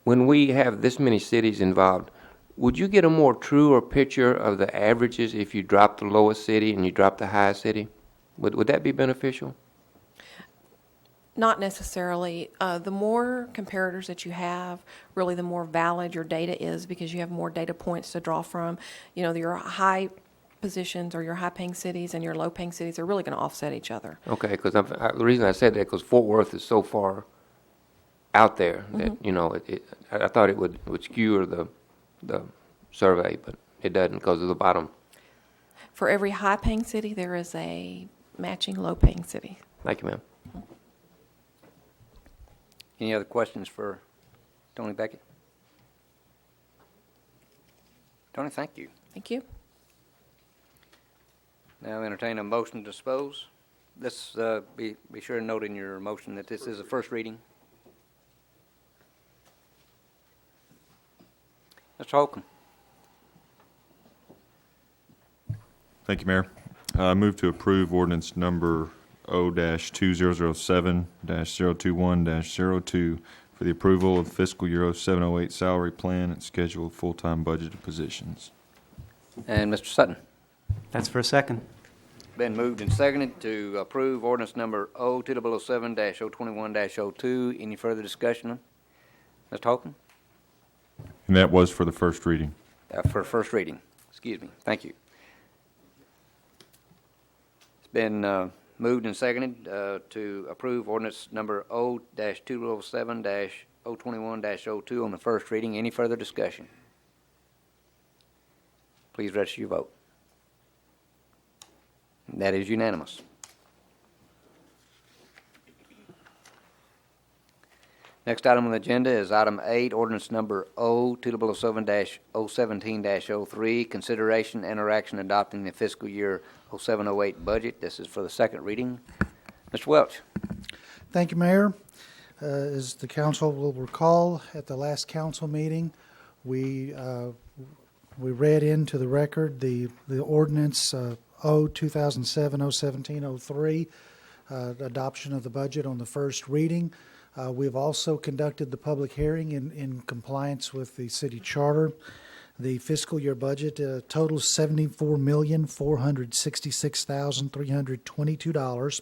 When we have this many cities involved, would you get a more truer picture of the averages if you drop the lowest city and you drop the highest city? Would that be beneficial? Not necessarily. The more comparators that you have, really the more valid your data is, because you have more data points to draw from. You know, your high positions or your high-paying cities and your low-paying cities are really going to offset each other. Okay, because the reason I said that, because Fort Worth is so far out there that, you know, I thought it would skew the survey, but it doesn't because of the bottom. For every high-paying city, there is a matching low-paying city. Thank you, ma'am. Any other questions for Tony Beckett? Tony, thank you. Thank you. Now entertain a motion to dispose. This, be sure to note in your motion that this is a first reading. Mr. Holcomb. Thank you, Mayor. I move to approve ordinance number O-2007-021-02 for the approval of fiscal year 0708 salary plan and scheduled full-time budgeted positions. And Mr. Sutton. That's for a second. Been moved and seconded to approve ordinance number O-2007-021-02. Any further discussion? Mr. Holcomb? And that was for the first reading. For first reading. Excuse me. Thank you. It's been moved and seconded to approve ordinance number O-2007-021-02 on the first reading. Any further discussion? Please register your vote. That is unanimous. Next item on the agenda is item 8, ordinance number O-2007-017-03, consideration and or action adopting the fiscal year 0708 budget. This is for the second reading. Mr. Welch. Thank you, Mayor. As the council will recall, at the last council meeting, we read into the record the ordinance O-2007-017-03, adoption of the budget on the first reading. We've also conducted the public hearing in compliance with the city charter. The fiscal year budget totals $74,466,322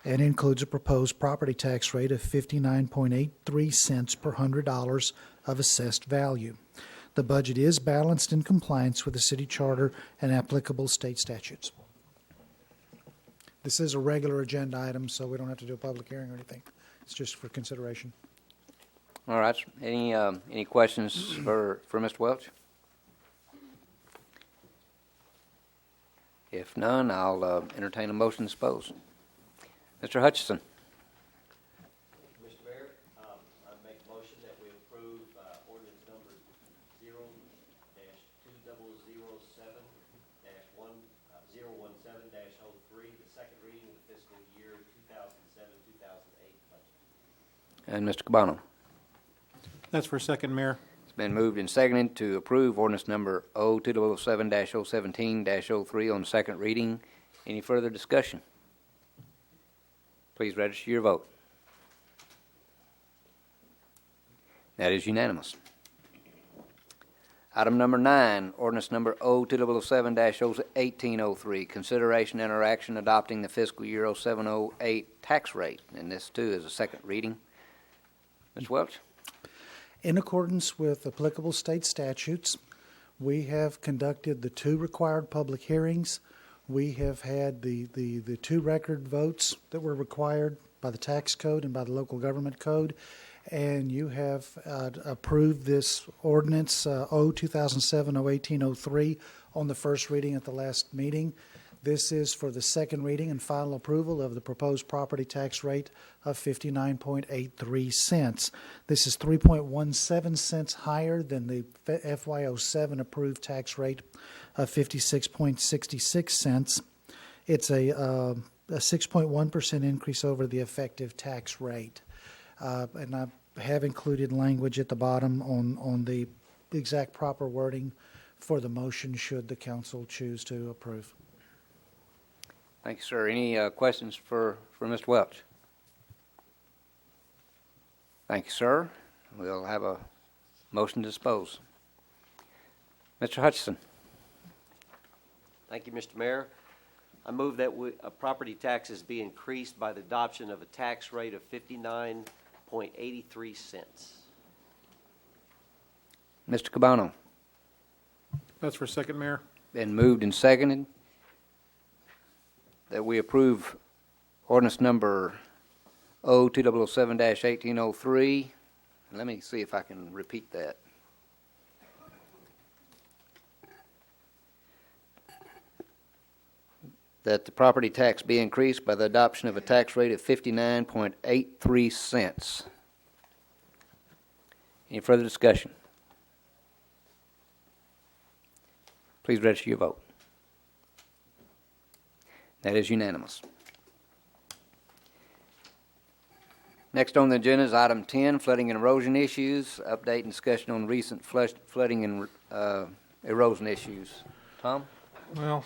and includes a proposed property tax rate of 59.83 cents per $100 of assessed value. The budget is balanced in compliance with the city charter and applicable state statutes. This is a regular agenda item, so we don't have to do a public hearing or anything. It's just for consideration. All right. Any questions for Mr. Welch? If none, I'll entertain a motion to dispose. Mr. Hutchison. Mr. Mayor, I make a motion that we approve ordinance number 0-2007-017-03, the second reading of the fiscal year 2007-2008 budget. And Mr. Cabano. That's for a second, Mayor. It's been moved and seconded to approve ordinance number O-2007-017-03 on second reading. Any further discussion? Please register your vote. That is unanimous. Item number 9, ordinance number O-2007-018-03, consideration and or action adopting the fiscal year 0708 tax rate. And this, too, is a second reading. Ms. Welch? In accordance with applicable state statutes, we have conducted the 2 required public hearings. We have had the 2 record votes that were required by the tax code and by the local government code, and you have approved this ordinance O-2007-018-03 on the first reading at the last meeting. This is for the second reading and final approval of the proposed property tax rate of 59.83 cents. This is 3.17 cents higher than the FY07 approved tax rate of 56.66 cents. It's a 6.1% increase over the effective tax rate. And I have included language at the bottom on the exact proper wording for the motion should the council choose to approve. Thank you, sir. Any questions for Mr. Welch? Thank you, sir. We'll have a motion to dispose. Mr. Hutchison. Thank you, Mr. Mayor. I move that property taxes be increased by the adoption of a tax rate of 59.83 cents. Mr. Cabano. That's for a second, Mayor. Been moved and seconded that we approve ordinance number O-2007-1803. Let me see if I can repeat that. That the property tax be increased by the adoption of a tax rate of 59.83 cents. Any further discussion? Please register your vote. That is unanimous. Next on the agenda is item 10, flooding and erosion issues. Update and discussion on recent flooding and erosion issues. Tom? Well,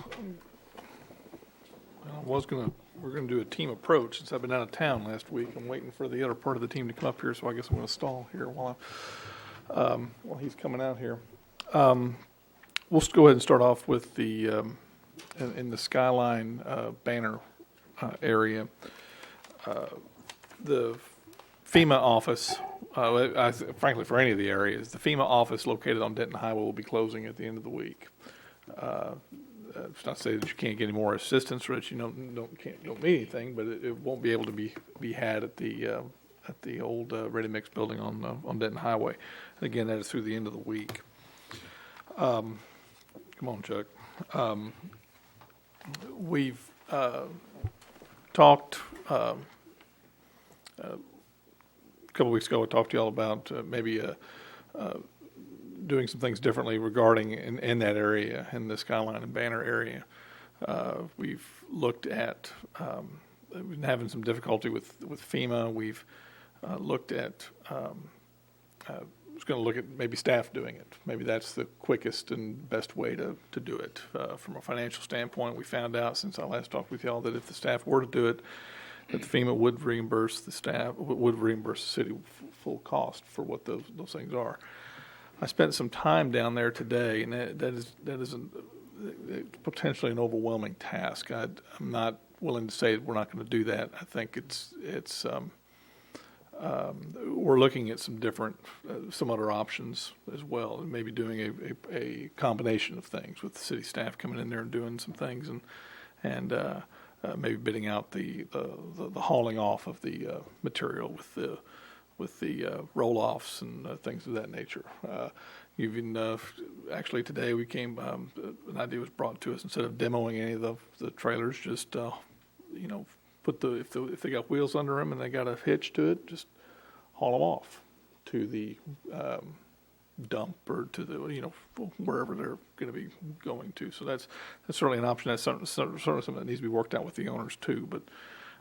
we're gonna do a team approach since I've been out of town last week. I'm waiting for the other part of the team to come up here, so I guess I'm gonna stall here while he's coming out here. We'll just go ahead and start off with the, in the Skyline banner area. The FEMA office, frankly, for any of the areas, the FEMA office located on Denton Highway will be closing at the end of the week. It's not to say that you can't get any more assistance or that you don't need anything, but it won't be able to be had at the old ready mix building on Denton Highway. And again, that is through the end of the week. Come on, Chuck. We've talked a couple weeks ago. I talked to y'all about maybe doing some things differently regarding in that area, in the Skyline and Banner area. We've looked at we've been having some difficulty with FEMA. We've looked at I was going to look at maybe staff doing it. Maybe that's the quickest and best way to do it. From a financial standpoint, we found out since I last talked with y'all that if the staff were to do it, that the FEMA would reimburse the city full cost for what those things are. I spent some time down there today, and that is potentially an overwhelming task. I'm not willing to say we're not going to do that. I think we're looking at some other options as well, and maybe doing a combination of things with the city staff coming in there and doing some things, and maybe bidding out the hauling off of the material with the roll-offs and things of that nature. Even actually today an idea was brought to us, instead of demoing any of the trailers, just put if they got wheels under them and they got a hitch to it, just haul them off to the dump or to the wherever they're going to be going to. So that's certainly an option. That's certainly something that needs to be worked out with the owners too.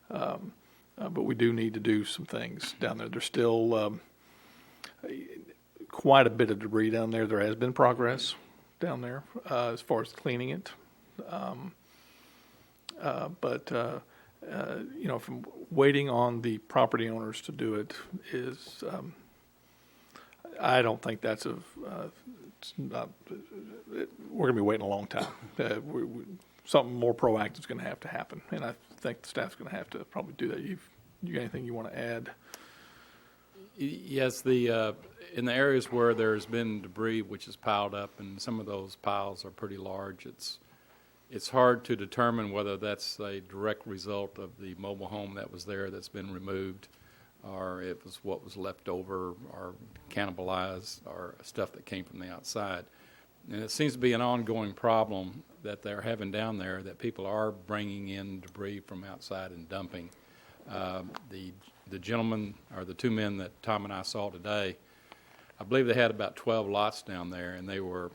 But we do need to do some things down there. There's still quite a bit of debris down there. There has been progress down there as far as cleaning it. From waiting on the property owners to do it is, I don't think that's it's not, we're going to be waiting a long time. Something more proactive is going to have to happen, and I think the staff's going to have to probably do that. You got anything you want to add? Yes, in the areas where there's been debris which is piled up, and some of those piles are pretty large, it's hard to determine whether that's a direct result of the mobile home that was there that's been removed, or it was what was left over or cannibalized or stuff that came from the outside. And it seems to be an ongoing problem that they're having down there, that people are bringing in debris from outside and dumping. The gentleman, or the two men that Tom and I saw today, I believe they had about 12 lots down there, and they were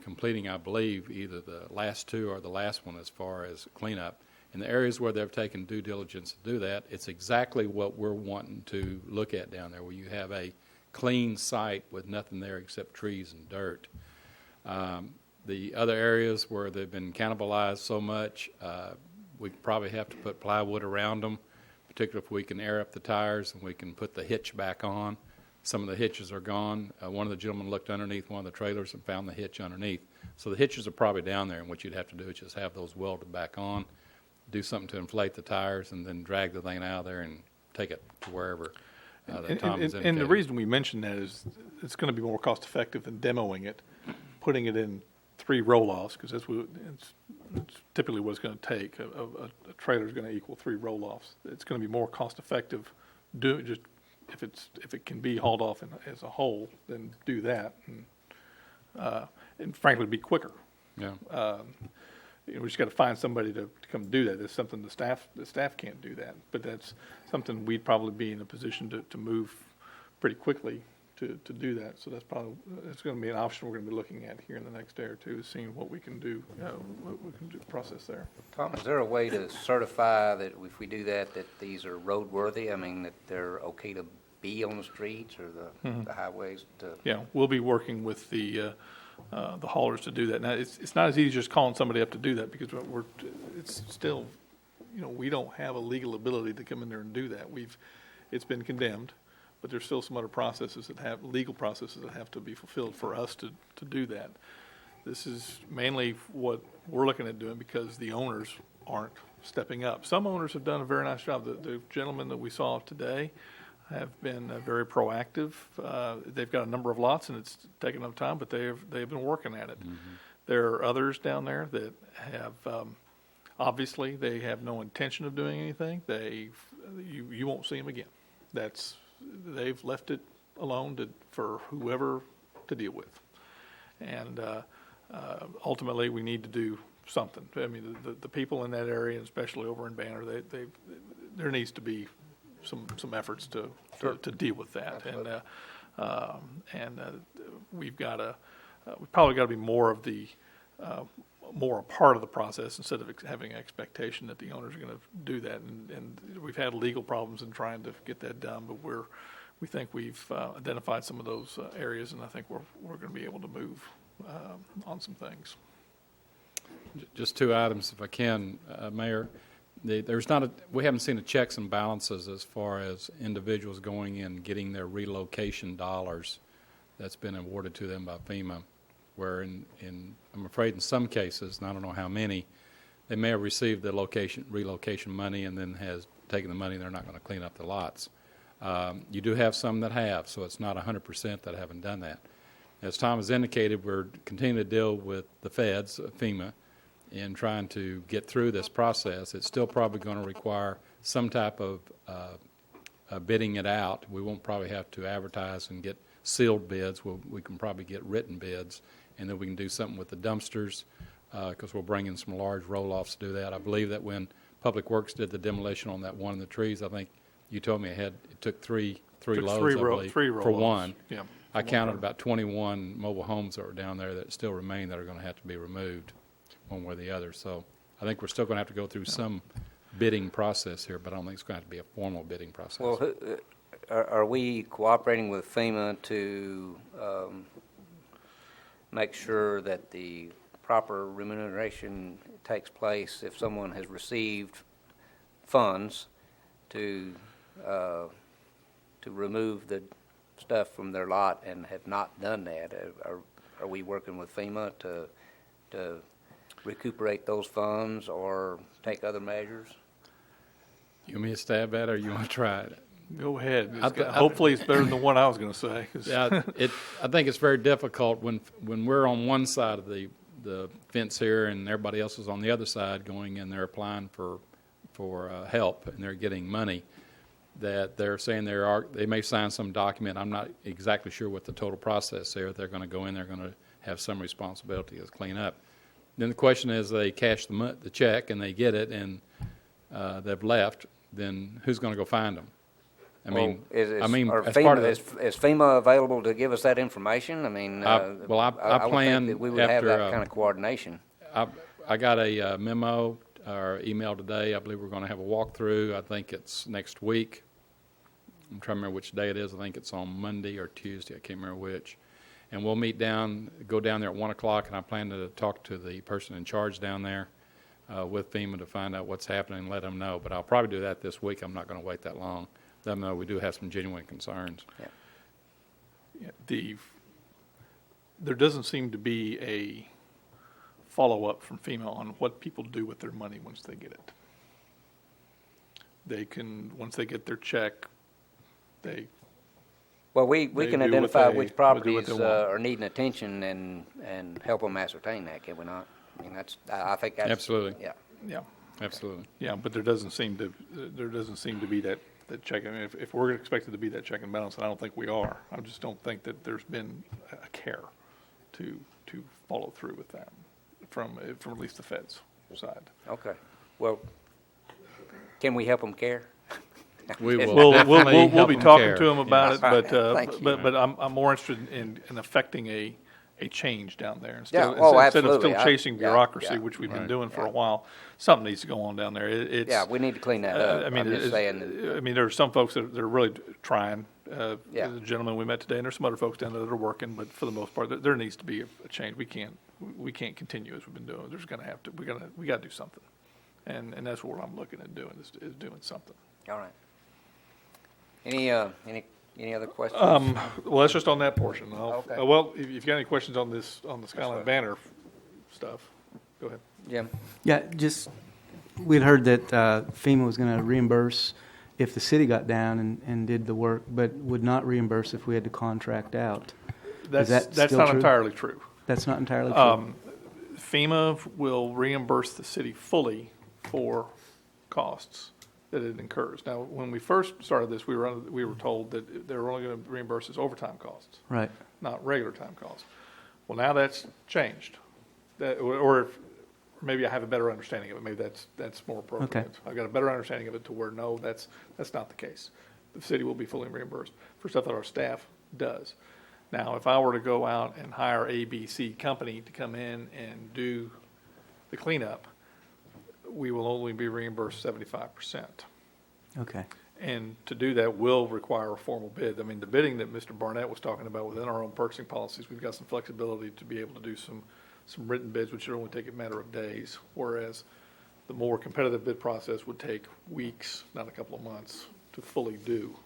completing, I believe, either the last two or the last one as far as cleanup. In the areas where they've taken due diligence to do that, it's exactly what we're wanting to look at down there, where you have a clean site with nothing there except trees and dirt. The other areas where they've been cannibalized so much, we probably have to put plywood around them, particularly if we can air up the tires and we can put the hitch back on. Some of the hitches are gone. One of the gentlemen looked underneath one of the trailers and found the hitch underneath. So the hitches are probably down there, and what you'd have to do is just have those welded back on, do something to inflate the tires, and then drag the thing out of there and take it to wherever Tom is indicating. And the reason we mention that is it's going to be more cost effective than demoing it, putting it in 3 roll-offs, because it's typically what it's going to take. A trailer is going to equal 3 roll-offs. It's going to be more cost effective if it can be hauled off as a whole, then do that, and frankly, be quicker. Yeah. We just got to find somebody to come do that. It's something the staff can't do that, but that's something we'd probably be in a position to move pretty quickly to do that. So it's going to be an option we're going to be looking at here in the next day or two, seeing what we can do, process there. Tom, is there a way to certify that if we do that these are roadworthy? I mean, that they're okay to be on the streets or the highways? Yeah, we'll be working with the the haulers to do that. Now, it's not as easy as just calling somebody up to do that, because it's still, we don't have a legal ability to come in there and do that. It's been condemned, but there's still some other legal processes that have to be fulfilled for us to do that. This is mainly what we're looking at doing because the owners aren't stepping up. Some owners have done a very nice job. The gentleman that we saw today have been very proactive. They've got a number of lots, and it's taken up time, but they've been working at it. Mm-hmm. There are others down there that have, obviously, they have no intention of doing anything. You won't see them again. They've left it alone for whoever to deal with. And ultimately, we need to do something. I mean, the people in that area, and especially over in Banner, there needs to be some efforts to deal with that. Absolutely. And we've probably got to be more a part of the process instead of having an expectation that the owners are going to do that. And we've had legal problems in trying to get that done, but we think we've identified some of those areas, and I think we're going to be able to move on some things. Just two items, if I can, Mayor. We haven't seen the checks and balances as far as individuals going in and getting their relocation dollars that's been awarded to them by FEMA, where I'm afraid in some cases, and I don't know how many, they may have received the relocation money and then has taken the money and they're not going to clean up the lots. You do have some that have, so it's not 100% that haven't done that. As Tom has indicated, we're continuing to deal with the feds, FEMA, in trying to get through this process. It's still probably going to require some type of bidding it out. We won't probably have to advertise and get sealed bids. We can probably get written bids, and then we can do something with the dumpsters because we'll bring in some large roll-offs to do that. I believe that when Public Works did the demolition on that one in the trees, I think you told me it took three loads, I believe, for one. Yeah. I counted about 21 mobile homes that were down there that still remain that are going to have to be removed one way or the other. So I think we're still going to have to go through some bidding process here, but I don't think it's going to have to be a formal bidding process. Well, are we cooperating with FEMA to make sure that the proper remuneration takes place if someone has received funds to remove the stuff from their lot and have not done that? Are we working with FEMA to recuperate those funds or take other measures? You want me to stab at it, or you want to try it? Go ahead. Hopefully it's better than the one I was going to say. Yeah, I think it's very difficult when we're on one side of the fence here and everybody else is on the other side going and they're applying for help and they're getting money, that they're saying they may sign some document. I'm not exactly sure what the total process there. They're going to go in, they're going to have some responsibility to clean up. Then the question is, they cash the check and they get it and they've left, then who's going to go find them? Is FEMA available to give us that information? I mean, I plan that we would have that kind of coordination. I got a memo or email today. I believe we're going to have a walkthrough. I think it's next week. I'm trying to remember which day it is. I think it's on Monday or Tuesday. I can't remember which. And we'll go down there at 1 o'clock, and I plan to talk to the person in charge down there with FEMA to find out what's happening and let them know. But I'll probably do that this week. I'm not going to wait that long. Let them know we do have some genuine concerns. Yeah. There doesn't seem to be a follow-up from FEMA on what people do with their money once they get it. Once they get their check, Well, we can identify which properties are needing attention and help them ascertain that, can we not? I mean, I think that's absolutely. Yeah. Absolutely. Yeah, but there doesn't seem to be that check. I mean, if we're expected to be that check and balance, and I don't think we are. I just don't think that there's been a care to follow through with that from at least the Fed's side. Okay. Well, can we help them care? We will. We'll be talking to them about it, but I'm more interested in affecting a a change down there. Yeah, Instead of absolutely. still chasing bureaucracy, Yeah, which we've been right. doing for a while, something needs to go on down there. Yeah, we need to clean that up. I mean, I'm just saying. there are some folks that are really trying. Yeah. The gentleman we met today, and there's some other folks down there that are working, but for the most part, there needs to be a change. We can't continue as we've been doing. There's going to have to. We got to do something, and that's what I'm looking at doing is doing something. All right. Any other questions? Well, that's just on that portion. Okay. Well, if you've got any questions on the Skyline Banner stuff, go ahead. Jim? Yeah, just, we'd heard that FEMA was going to reimburse if the city got down and did the work, but would not reimburse if we had to contract out. That's still not true? entirely true. That's not entirely true? FEMA will reimburse the city fully for costs that it incurs. Now, when we first started this, we were told that they were only going to reimburse us overtime costs, Right. not regular time costs. Well, now that's changed. Or maybe I have a better understanding of it. Maybe that's more appropriate. Okay. I've got a better understanding of it to where, no, that's not the case. The city will be fully reimbursed for stuff that our staff does. Now, if I were to go out and hire ABC company to come in and do the cleanup, we will only be reimbursed 75%. Okay. And to do that will require a formal bid. I mean, the bidding that Mr. Barnett was talking about within our own purchasing policies, we've got some flexibility to be able to do some written bids, which should only take a matter of days, whereas the more competitive bid process would take weeks, not a couple of months, to fully do.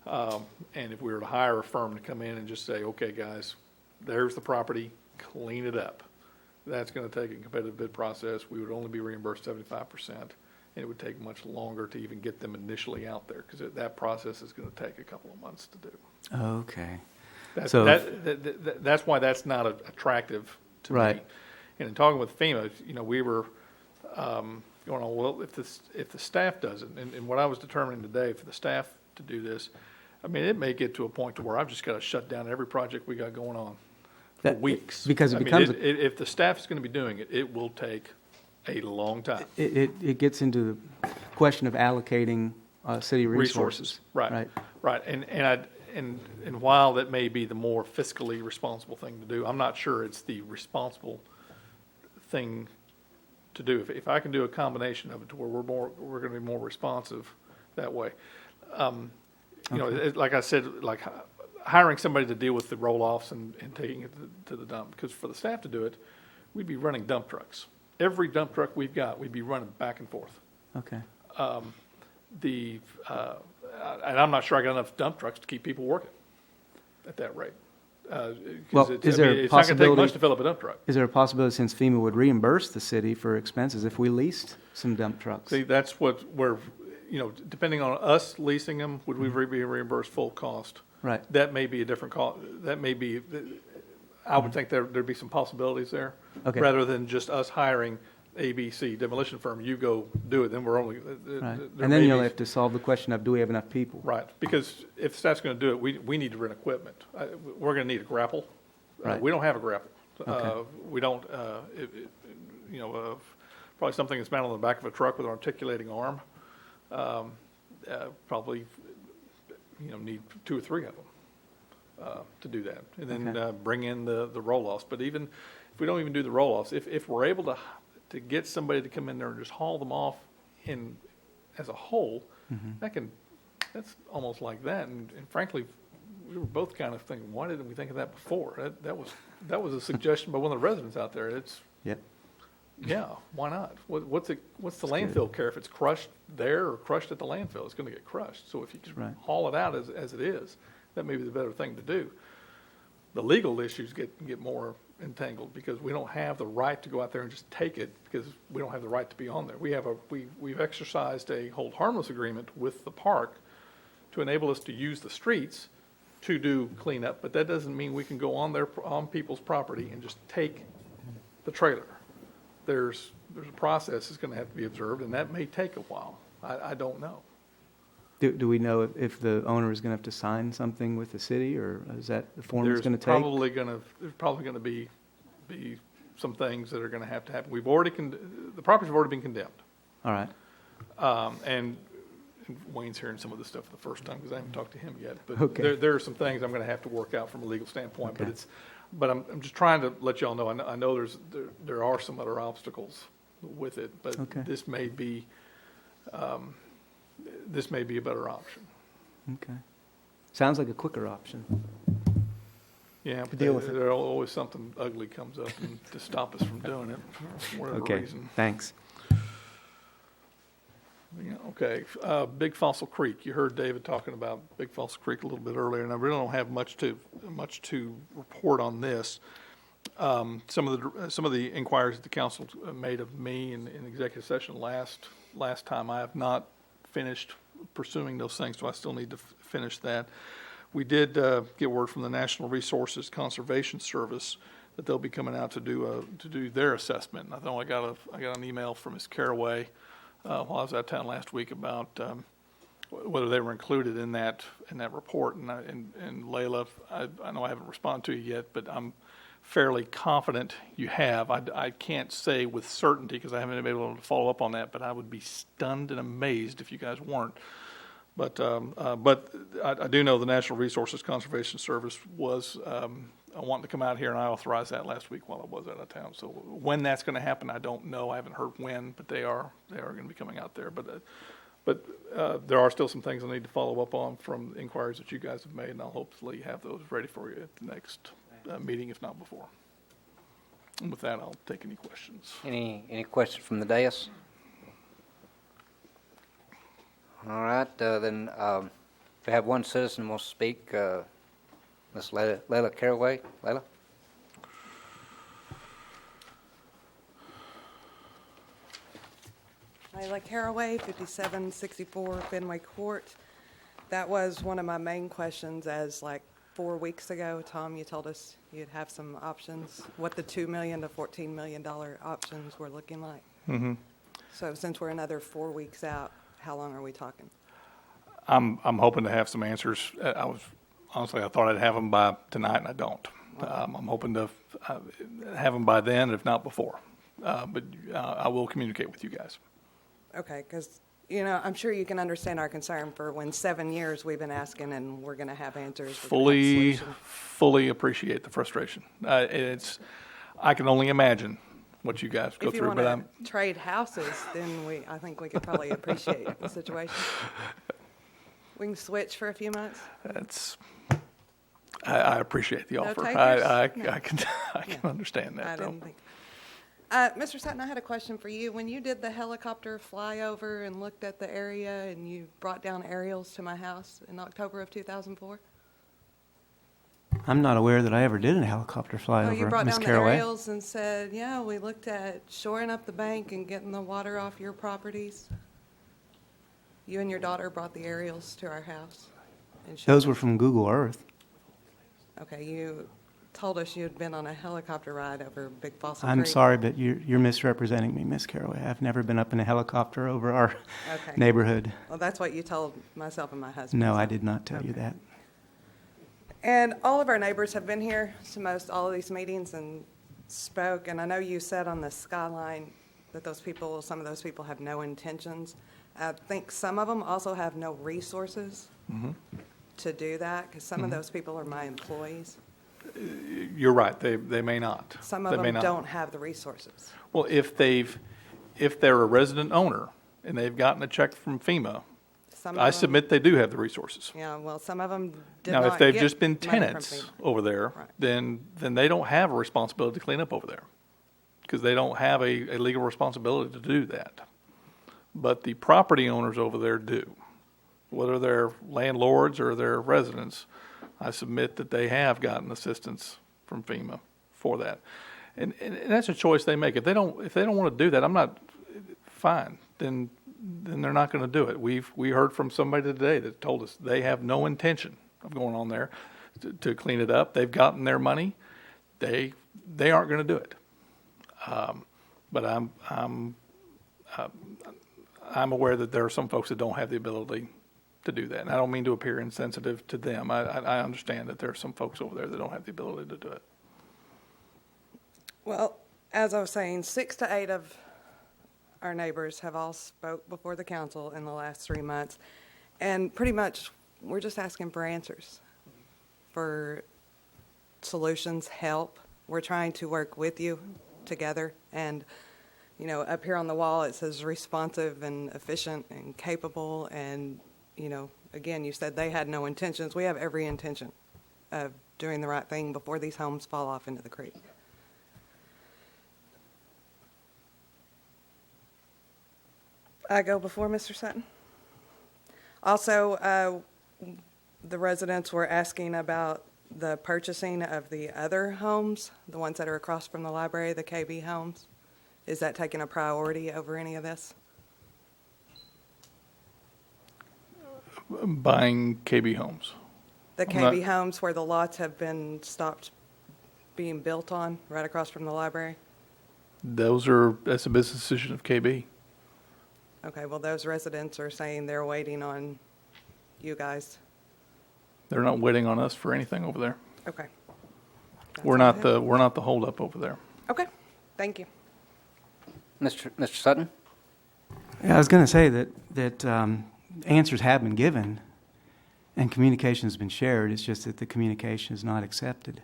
And if we were to hire a firm to come in and just say, okay, guys, there's the property, clean it up, that's going to take a competitive bid process. We would only be reimbursed 75%, and it would take much longer to even get them initially out there because that process is going to take a couple of months to do. Okay. That's why that's not attractive to Right. me. And in talking with FEMA, we were going on, well, if the staff does it, and what I was determining today, for the staff to do this, I mean, it may get to a point to where I've just got to shut down every project we got going on for weeks. Because if the staff is going to be doing it, it will take a long time. It gets into the question of allocating city resources. Right. And while that may be the more fiscally responsible thing to do, I'm not sure it's the responsible thing to do. If I can do a combination of it to where we're going to be more responsive that way. Like I said, like hiring somebody to deal with the roll-offs and taking it to the dump, because for the staff to do it, we'd be running dump trucks. Every dump truck we've got, we'd be running back and forth. Okay. And I'm not sure I got enough dump trucks to keep people working at that rate. Well, is there a it's not going to take much to fill up a dump truck. Is there a possibility, since FEMA would reimburse the city for expenses, if we leased some dump trucks? See, that's where, depending on us leasing them, would we be reimbursed full cost? Right. That may be a different cost. That may be, I would think there'd be some possibilities there. Okay. Rather than just us hiring ABC demolition firm, you go do it, then we're only. Right. And then you'll have to solve the question of, do we have enough people? Right, because if staff's going to do it, we need to rent equipment. We're going to need a grapple. Right. We don't have a grapple. Okay. We don't, probably something that's mounted on the back of a truck with an articulating arm. Probably, need 2 or 3 of them to do that. And then bring in the roll-offs. But even if we don't even do the roll-offs, if we're able to get somebody to come in there and just haul them off as a whole, that's almost like that. And frankly, we were both kind of thinking, why didn't we think of that before? That was a suggestion by one of the residents out there. Yeah, why not? What's the landfill care if it's crushed there or crushed at the landfill? It's going to get crushed. So if you can haul it out as it is, that may be the better thing to do. The legal issues get more entangled because we don't have the right to go out there and just take it because we don't have the right to be on there. We've exercised a hold harmless agreement with the park to enable us to use the streets to do cleanup, but that doesn't mean we can go on people's property and just take the trailer. There's a process that's going to have to be observed, and that may take a while. I don't know. Do we know if the owner is going to have to sign something with the city, or is that the form it's going to take? There's probably going to be some things that are going to have to happen. The properties have already been condemned. All right. And Wayne's hearing some of this stuff for the first time because I haven't talked to him yet. But Okay. there are some things I'm going to have to work out from a legal standpoint. Okay. But But I'm just trying to let y'all know, I know there are some other obstacles with it, but Okay. this may be a better option. Okay. Sounds like a quicker option. Yeah, To but deal with it. there's always something ugly comes up and to stop us from doing it for whatever Okay, reason. thanks. Yeah, okay, Big Fossil Creek. You heard David talking about Big Fossil Creek a little bit earlier, and I really don't have much to report on this. Some of the inquiries that the council made of me in executive session last time, I have not finished pursuing those things, so I still need to finish that. We did get word from the National Resources Conservation Service that they'll be coming out to do their assessment. And I know I got an email from Ms. Caraway while I was out of town last week about whether they were included in that report. And Layla, I know I haven't responded to you yet, but I'm fairly confident you have. I can't say with certainty because I haven't been able to follow up on that, but I would be stunned and amazed if you guys weren't. But I do know the National Resources Conservation Service was wanting to come out here, and I authorized that last week while I was out of town. So when that's going to happen, I don't know. I haven't heard when, but they are going to be coming out there. But there are still some things I need to follow up on from inquiries that you guys have made, and I'll hopefully have those ready for you at the next meeting, if not before. And with that, I'll take any questions. Any questions from the dais? All right, then we have one citizen who wants to speak, Ms. Layla Caraway. Layla? Layla Caraway, 5764 Fenway Court. That was one of my main questions as 4 weeks ago. Tom, you told us you'd have some options, what the $2 million to $14 million options were looking like. Mm-hmm. So since we're another 4 weeks out, how long are we talking? I'm hoping to have some answers. I thought I'd have them by tonight, and I don't. I'm hoping to have them by then, if not before. But I will communicate with you guys. Okay, because, I'm sure you can understand our concern for when 7 years we've been asking and we're going to have answers. Fully appreciate the frustration. I can only imagine what you guys go through. But If you want to trade houses, then I think we could probably appreciate the situation. We can switch for a few months. I appreciate the offer. takers? I No. can understand that. I though. didn't think. Mr. Sutton, I had a question for you. When you did the helicopter flyover and looked at the area and you brought down aerials to my house in October of 2004? I'm not aware that I ever did a helicopter flyover, You brought Ms. down the Caraway. aerials and said, yeah, we looked at shoring up the bank and getting the water off your properties. You and your daughter brought the aerials to our house. And showed Those us. were from Google Earth. Okay, you told us you'd been on a helicopter ride over Big Fossil I'm Creek. sorry, but you're misrepresenting me, Ms. Caraway. I've never been up in a helicopter over our Okay. neighborhood. Well, that's what you told myself and my husband. No, so- I did not tell you that. And all of our neighbors have been here to most all of these meetings and spoke. And I know you said on the skyline that some of those people have no intentions. I think some of them also have no resources to do that because some of those people are my employees. You're right. They may not. Some of them don't have the resources. Well, if they're a resident owner and they've gotten a check from FEMA, I submit they do have the resources. Yeah, well, some of them did Now, not if they've get just been money from tenants FEMA. over there, Right. then they don't have a responsibility to clean up over there because they don't have a legal responsibility to do that. But the property owners over there do. Whether they're landlords or they're residents, I submit that they have gotten assistance from FEMA for that. And that's a choice they make. If they don't want to do that, I'm not fine. Then they're not going to do it. We heard from somebody today that told us they have no intention of going on there to clean it up. They've gotten their money. They aren't going to do it. But I'm aware that there are some folks that don't have the ability to do that. And I don't mean to appear insensitive to them. I understand that there are some folks over there that don't have the ability to do it. Well, as I was saying, 6 to 8 of our neighbors have all spoke before the council in the last 3 months. And pretty much we're just asking for answers for solutions help. We're trying to work with you together. And, you know, up here on the wall, it says responsive and efficient and capable. And, you know, again, you said they had no intentions. We have every intention of doing the right thing before these homes fall off into the creek. I go before Mr. Sutton. Also, the residents were asking about the purchasing of the other homes, the ones that are across from the library, the KB homes. Is that taking a priority over any of this? Buying KB homes. The I'm not- KB homes where the lots have been stopped being built on, right across from the library? That's a business decision of KB. Okay, well, those residents are saying they're waiting on you guys. They're not waiting on us for anything over there. Okay. We're not the holdup over there. Okay, thank you. Mr. Sutton? Yeah, I was going to say that answers have been given and communication has been shared. It's just that the communication is not accepted.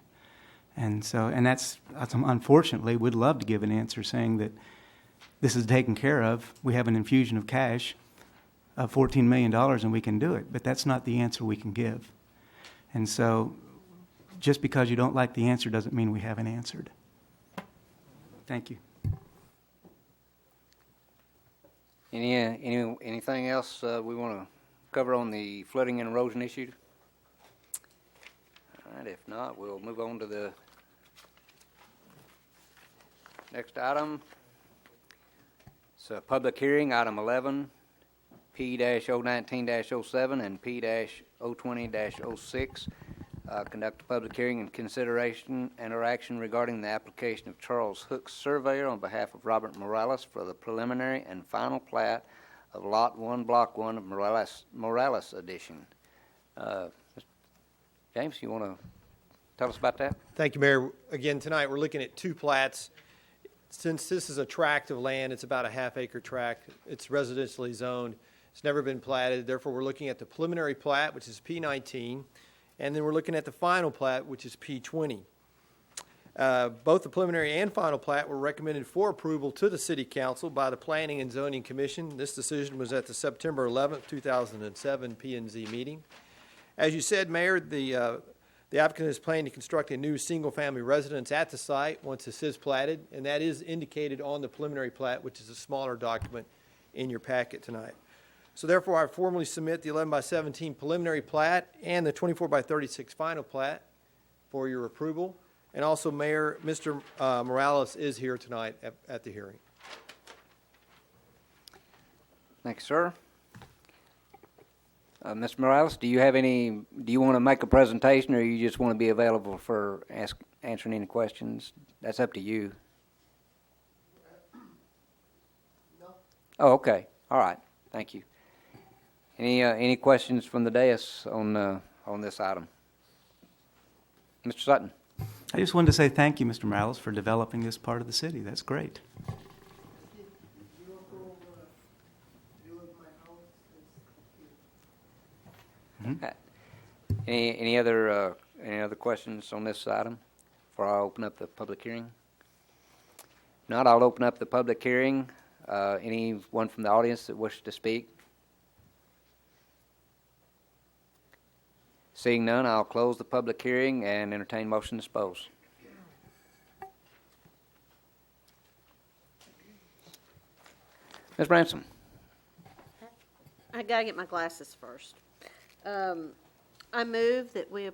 And so, and that's unfortunately, we'd love to give an answer saying that this is taken care of. We have an infusion of cash of $14 million and we can do it. But that's not the answer we can give. And so just because you don't like the answer doesn't mean we haven't answered. Thank you. Anything else we want to cover on the flooding and erosion issue? All right, if not, we'll move on to the next item. It's a public hearing, item 11, P-019-07 and P-020-06. Conduct a public hearing in consideration and or action regarding the application of Charles Hook Surveyor on behalf of Robert Morales for the preliminary and final plat of Lot 1, Block 1 of Morales Edition. James, you want to tell us about that? Thank you, Mayor. Again, tonight we're looking at two plats. Since this is a tract of land, it's about a half-acre tract. It's residentially zoned. It's never been platted. Therefore, we're looking at the preliminary plat, which is P-19, and then we're looking at the final plat, which is P-20. Both the preliminary and final plat were recommended for approval to the City Council by the Planning and Zoning Commission. This decision was at the September 11th, 2007 P&Z meeting. As you said, Mayor, the applicant is planning to construct a new single-family residence at the site once this is platted, and that is indicated on the preliminary plat, which is a smaller document in your packet tonight. So therefore, I formally submit the 11/17 preliminary plat and the 24/36 final plat for your approval. And also, Mayor, Mr. Morales is here tonight at the hearing. Thank you, sir. Mr. Morales, do you want to make a presentation, or you just want to be available for answering any questions? That's up to you. No. Oh, okay. All right. Thank you. Any questions from the dais on this item? Mr. Sutton. I just wanted to say thank you, Mr. Morales, for developing this part of the city. That's great. Any other questions on this item before I open up the public hearing? If not, I'll open up the public hearing. Anyone from the audience that wishes to speak? Seeing none, I'll close the public hearing and entertain motion to dispose. Ms. Branson. I gotta get my glasses first. I move that we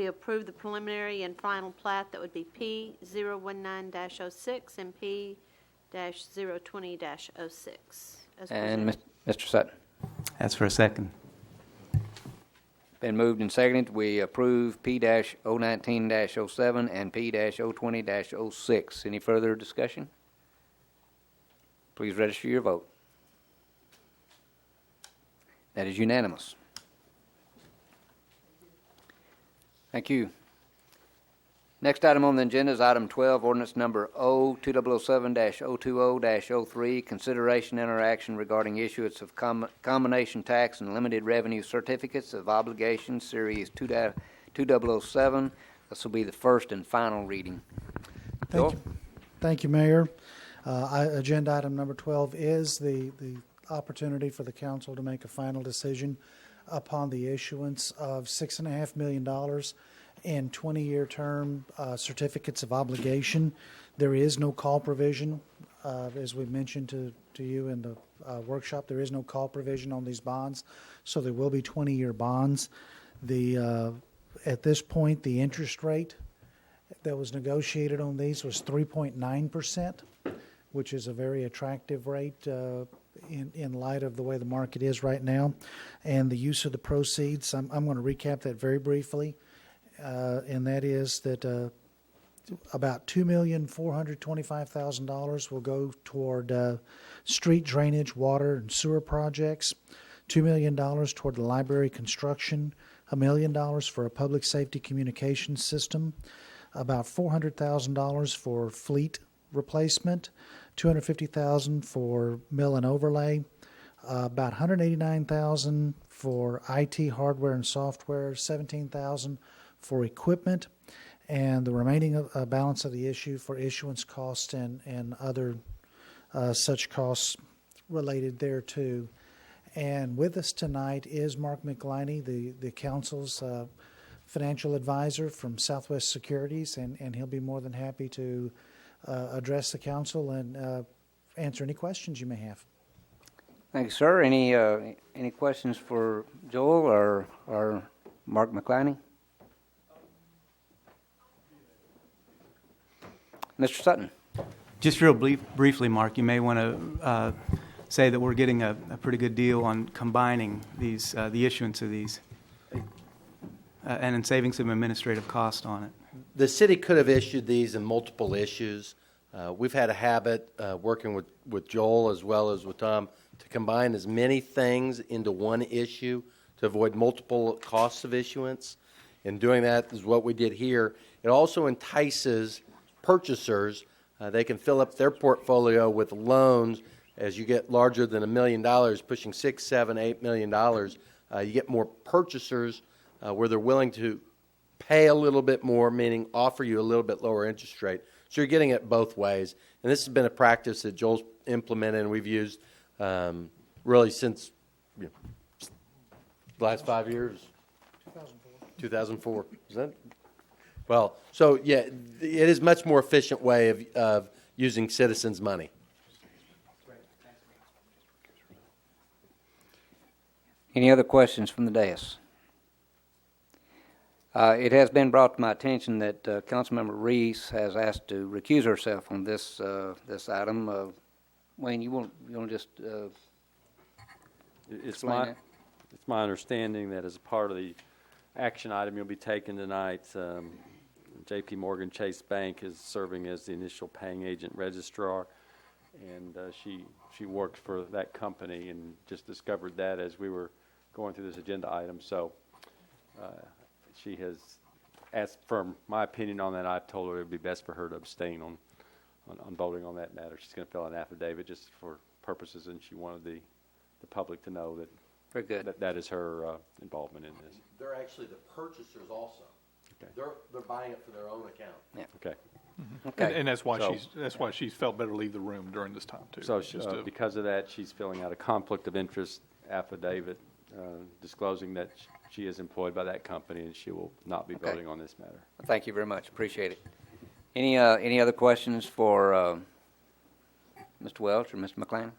approve the preliminary and final plat that would be P-019-06 and P-020-06. And Mr. Sutton. That's for a second. Been moved and seconded. We approve P-019-07 and P-020-06. Any further discussion? Please register your vote. That is unanimous. Thank you. Next item on the agenda is item 12, ordinance number O-2007-020-03, consideration and interaction regarding issuance of combination tax and limited revenue certificates of obligation, series 2007. This will be the first and final reading. Thank Joel? you. Thank you, Mayor. Agenda item number 12 is the opportunity for the council to make a final decision upon the issuance of $6.5 million in 20-year term certificates of obligation. There is no call provision, as we mentioned to you in the workshop. There is no call provision on these bonds, so there will be 20-year bonds. At this point, the interest rate that was negotiated on these was 3.9%, which is a very attractive rate in light of the way the market is right now. And the use of the proceeds, I'm going to recap that very briefly, and that is that about $2,425,000 will go toward street drainage, water, and sewer projects, $2 million toward the library construction, $1 million for a public safety communications system, about $400,000 for fleet replacement, $250,000 for mill and overlay, about $189,000 for IT hardware and software, $17,000 for equipment, and the remaining balance of the issue for issuance costs and other such costs related thereto. And with us tonight is Mark McLiney, the council's financial advisor from Southwest Securities, and he'll be more than happy to address the council and answer any questions you may have. Thank you, sir. Any questions for Joel or Mark McLiney? Mr. Sutton. Just real briefly, Mark, you may want to say that we're getting a pretty good deal on combining these, the issuance of these, and in saving some administrative cost on it. The city could have issued these in multiple issues. We've had a habit, working with Joel as well as with Tom, to combine as many things into one issue to avoid multiple costs of issuance. And doing that is what we did here. It also entices purchasers. They can fill up their portfolio with loans. As you get larger than $1 million, pushing $6, $7, $8 million, you get more purchasers where they're willing to pay a little bit more, meaning offer you a little bit lower interest rate. So you're getting it both ways. And this has been a practice that Joel's implemented and we've used really since the last 5 years. 2004. Is that? Well, so yeah, it is much more efficient way of using citizens' money. Any other questions from the dais? It has been brought to my attention that Councilmember Reese has asked to recuse herself on this item. Wayne, you want to just explain that? It's my understanding that as a part of the action item you'll be taking tonight, J.P. Morgan Chase Bank is serving as the initial paying agent registrar, and she worked for that company and just discovered that as we were going through this agenda item. So she has asked for my opinion on that. I've told her it would be best for her to abstain on voting on that matter. She's going to fill out an affidavit just for purposes, and she wanted the public to know that very good. That is her involvement in this. They're actually the purchasers also. Okay. They're buying it for their own account. Yeah. Okay. Mm-hmm. Okay. And that's why she's felt better to leave the room during this time too. So because of that, she's filling out a conflict of interest affidavit disclosing that she is employed by that company and she will not be voting on this matter. Thank you very much. Appreciate it. Any other questions for Mr. Welch or Mr. McLean?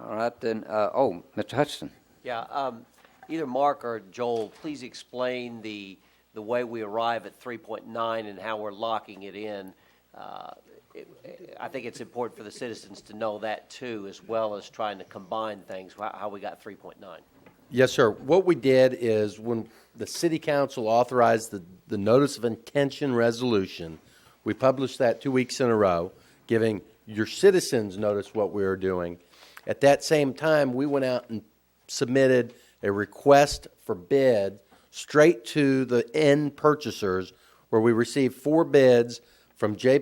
All right then. Mr. Hutchinson. Yeah. Either Mark or Joel, please explain the way we arrive at 3.9 and how we're locking it in. I think it's important for the citizens to know that too, as well as trying to combine things, how we got 3.9. Yes, sir. What we did is when the City Council authorized the Notice of Intention Resolution, we published that 2 weeks in a row, giving your citizens notice what we were doing. At that same time, we went out and submitted a request for bid straight to the end purchasers, where we received 4 bids,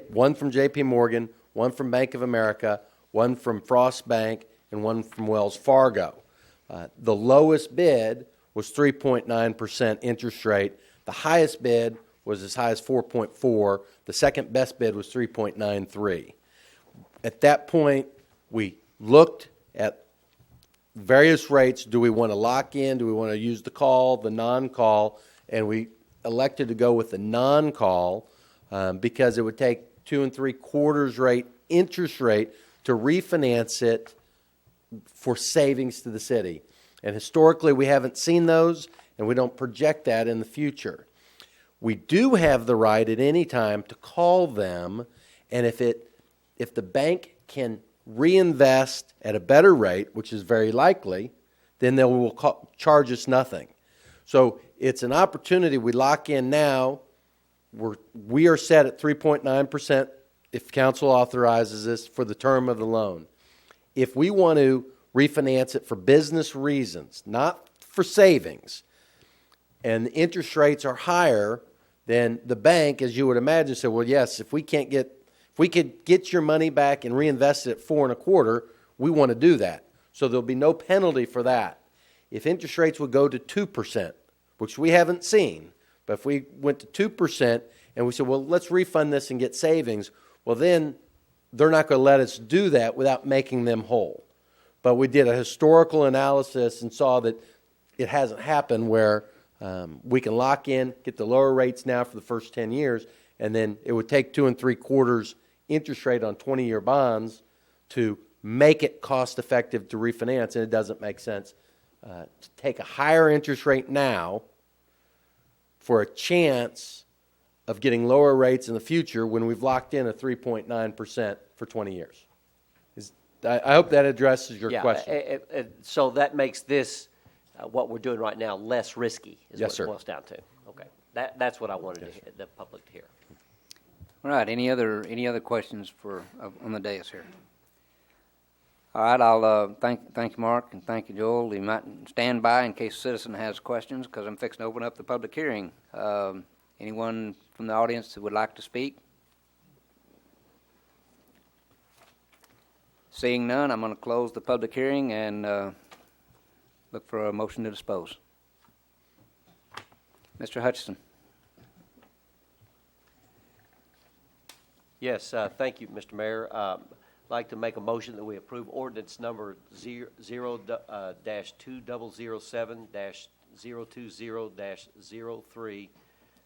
one from J.P. Morgan, one from Bank of America, one from Frost Bank, and one from Wells Fargo. The lowest bid was 3.9% interest rate. The highest bid was as high as 4.4. The second best bid was 3.93. At that point, we looked at various rates. Do we want to lock in? Do we want to use the call, the non-call? And we elected to go with the non-call because it would take 2 3/4 rate interest rate to refinance it for savings to the city. And historically, we haven't seen those, and we don't project that in the future. We do have the right at any time to call them, and if the bank can reinvest at a better rate, which is very likely, then they will charge us nothing. So it's an opportunity. We lock in now. We are set at 3.9% if council authorizes us for the term of the loan. If we want to refinance it for business reasons, not for savings, and the interest rates are higher, then the bank, as you would imagine, said, well, yes, if we could get your money back and reinvest it at 4 1/4, we want to do that. So there'll be no penalty for that. If interest rates would go to 2%, which we haven't seen, but if we went to 2% and we said, well, let's refund this and get savings, well, then they're not going to let us do that without making them whole. But we did a historical analysis and saw that it hasn't happened where we can lock in, get the lower rates now for the first 10 years, and then it would take 2 3/4 interest rate on 20-year bonds to make it cost effective to refinance, and it doesn't make sense to take a higher interest rate now for a chance of getting lower rates in the future when we've locked in a 3.9% for 20 years. I hope that addresses your question. So that makes this, what we're doing right now, less risky, is Yes, what sir. it boils down to. Okay. That's what I wanted the public to hear. All right, any other questions on the dais here? All right, I'll thank you, Mark, and thank you, Joel. You might stand by in case a citizen has questions, because I'm fixing to open up the public hearing. Anyone from the audience who would like to speak? Seeing none, I'm going to close the public hearing and look for a motion to dispose. Mr. Hutchison. Yes, thank you, Mr. Mayor. I'd like to make a motion that we approve ordinance number 0-2007-020-03.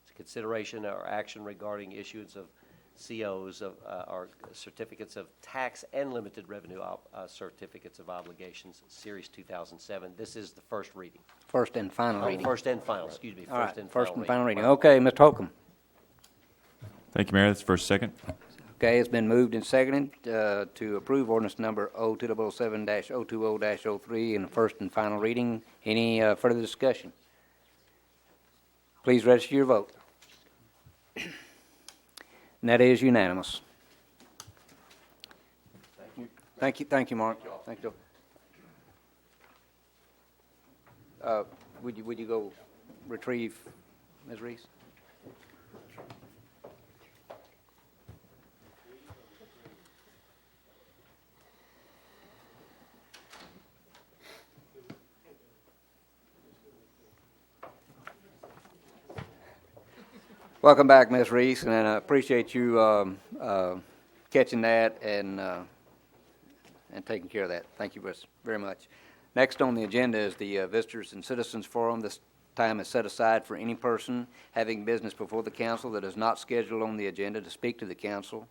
It's consideration or action regarding issuance of COs of our certificates of tax and limited revenue certificates of obligations, Series 2007. This is the first reading. First and final reading. First and final, excuse me. All right, first and final reading. Okay, Mr. Holcomb. Thank you, Mayor. That's first, second. Okay, it's been moved and seconded to approve ordinance number 0-2007-020-03 in the first and final reading. Any further discussion? Please register your vote. And that is unanimous. Thank you, Mark. Thank you, Joe. Would you go retrieve Ms. Reese? Welcome back, Ms. Reese, and I appreciate you catching that and taking care of that. Thank you very much. Next on the agenda is the Visitors and Citizens Forum. This time is set aside for any person having business before the council that is not scheduled on the agenda to speak to the council.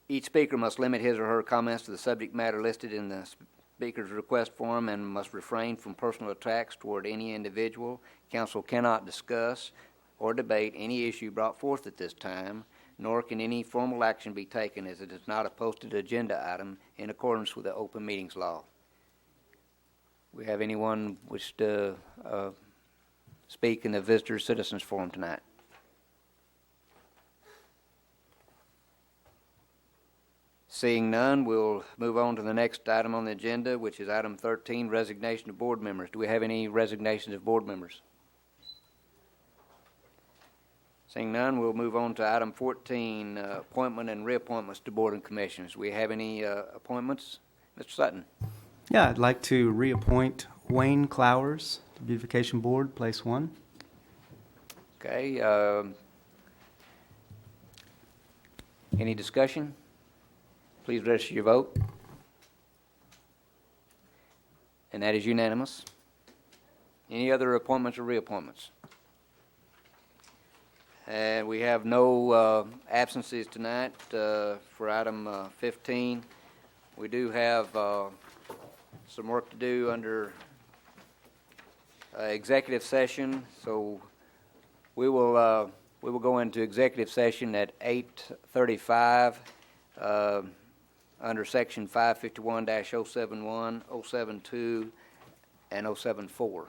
Each speaker must limit his or her comments to the subject matter listed in the speaker's request form and must refrain from personal attacks toward any individual. Council cannot discuss or debate any issue brought forth at this time, nor can any formal action be taken as it is not a posted agenda item in accordance with the open meetings law. We have anyone wish to speak in the Visitor Citizens Forum tonight? Seeing none, we'll move on to the next item on the agenda, which is item 13, resignation of board members. Do we have any resignations of board members? Seeing none, we'll move on to item 14, appointment and reappointments to board and commissions. Do we have any appointments? Mr. Sutton. Yeah, I'd like to reappoint Wayne Clowers to Beautification Board, place 1. Okay, any discussion? Please register your vote. And that is unanimous. Any other appointments or reappointments? And we have no absences tonight for item 15. We do have some work to do under executive session, so we will go into executive session at 8:35 under section 551-071, 072, and 074.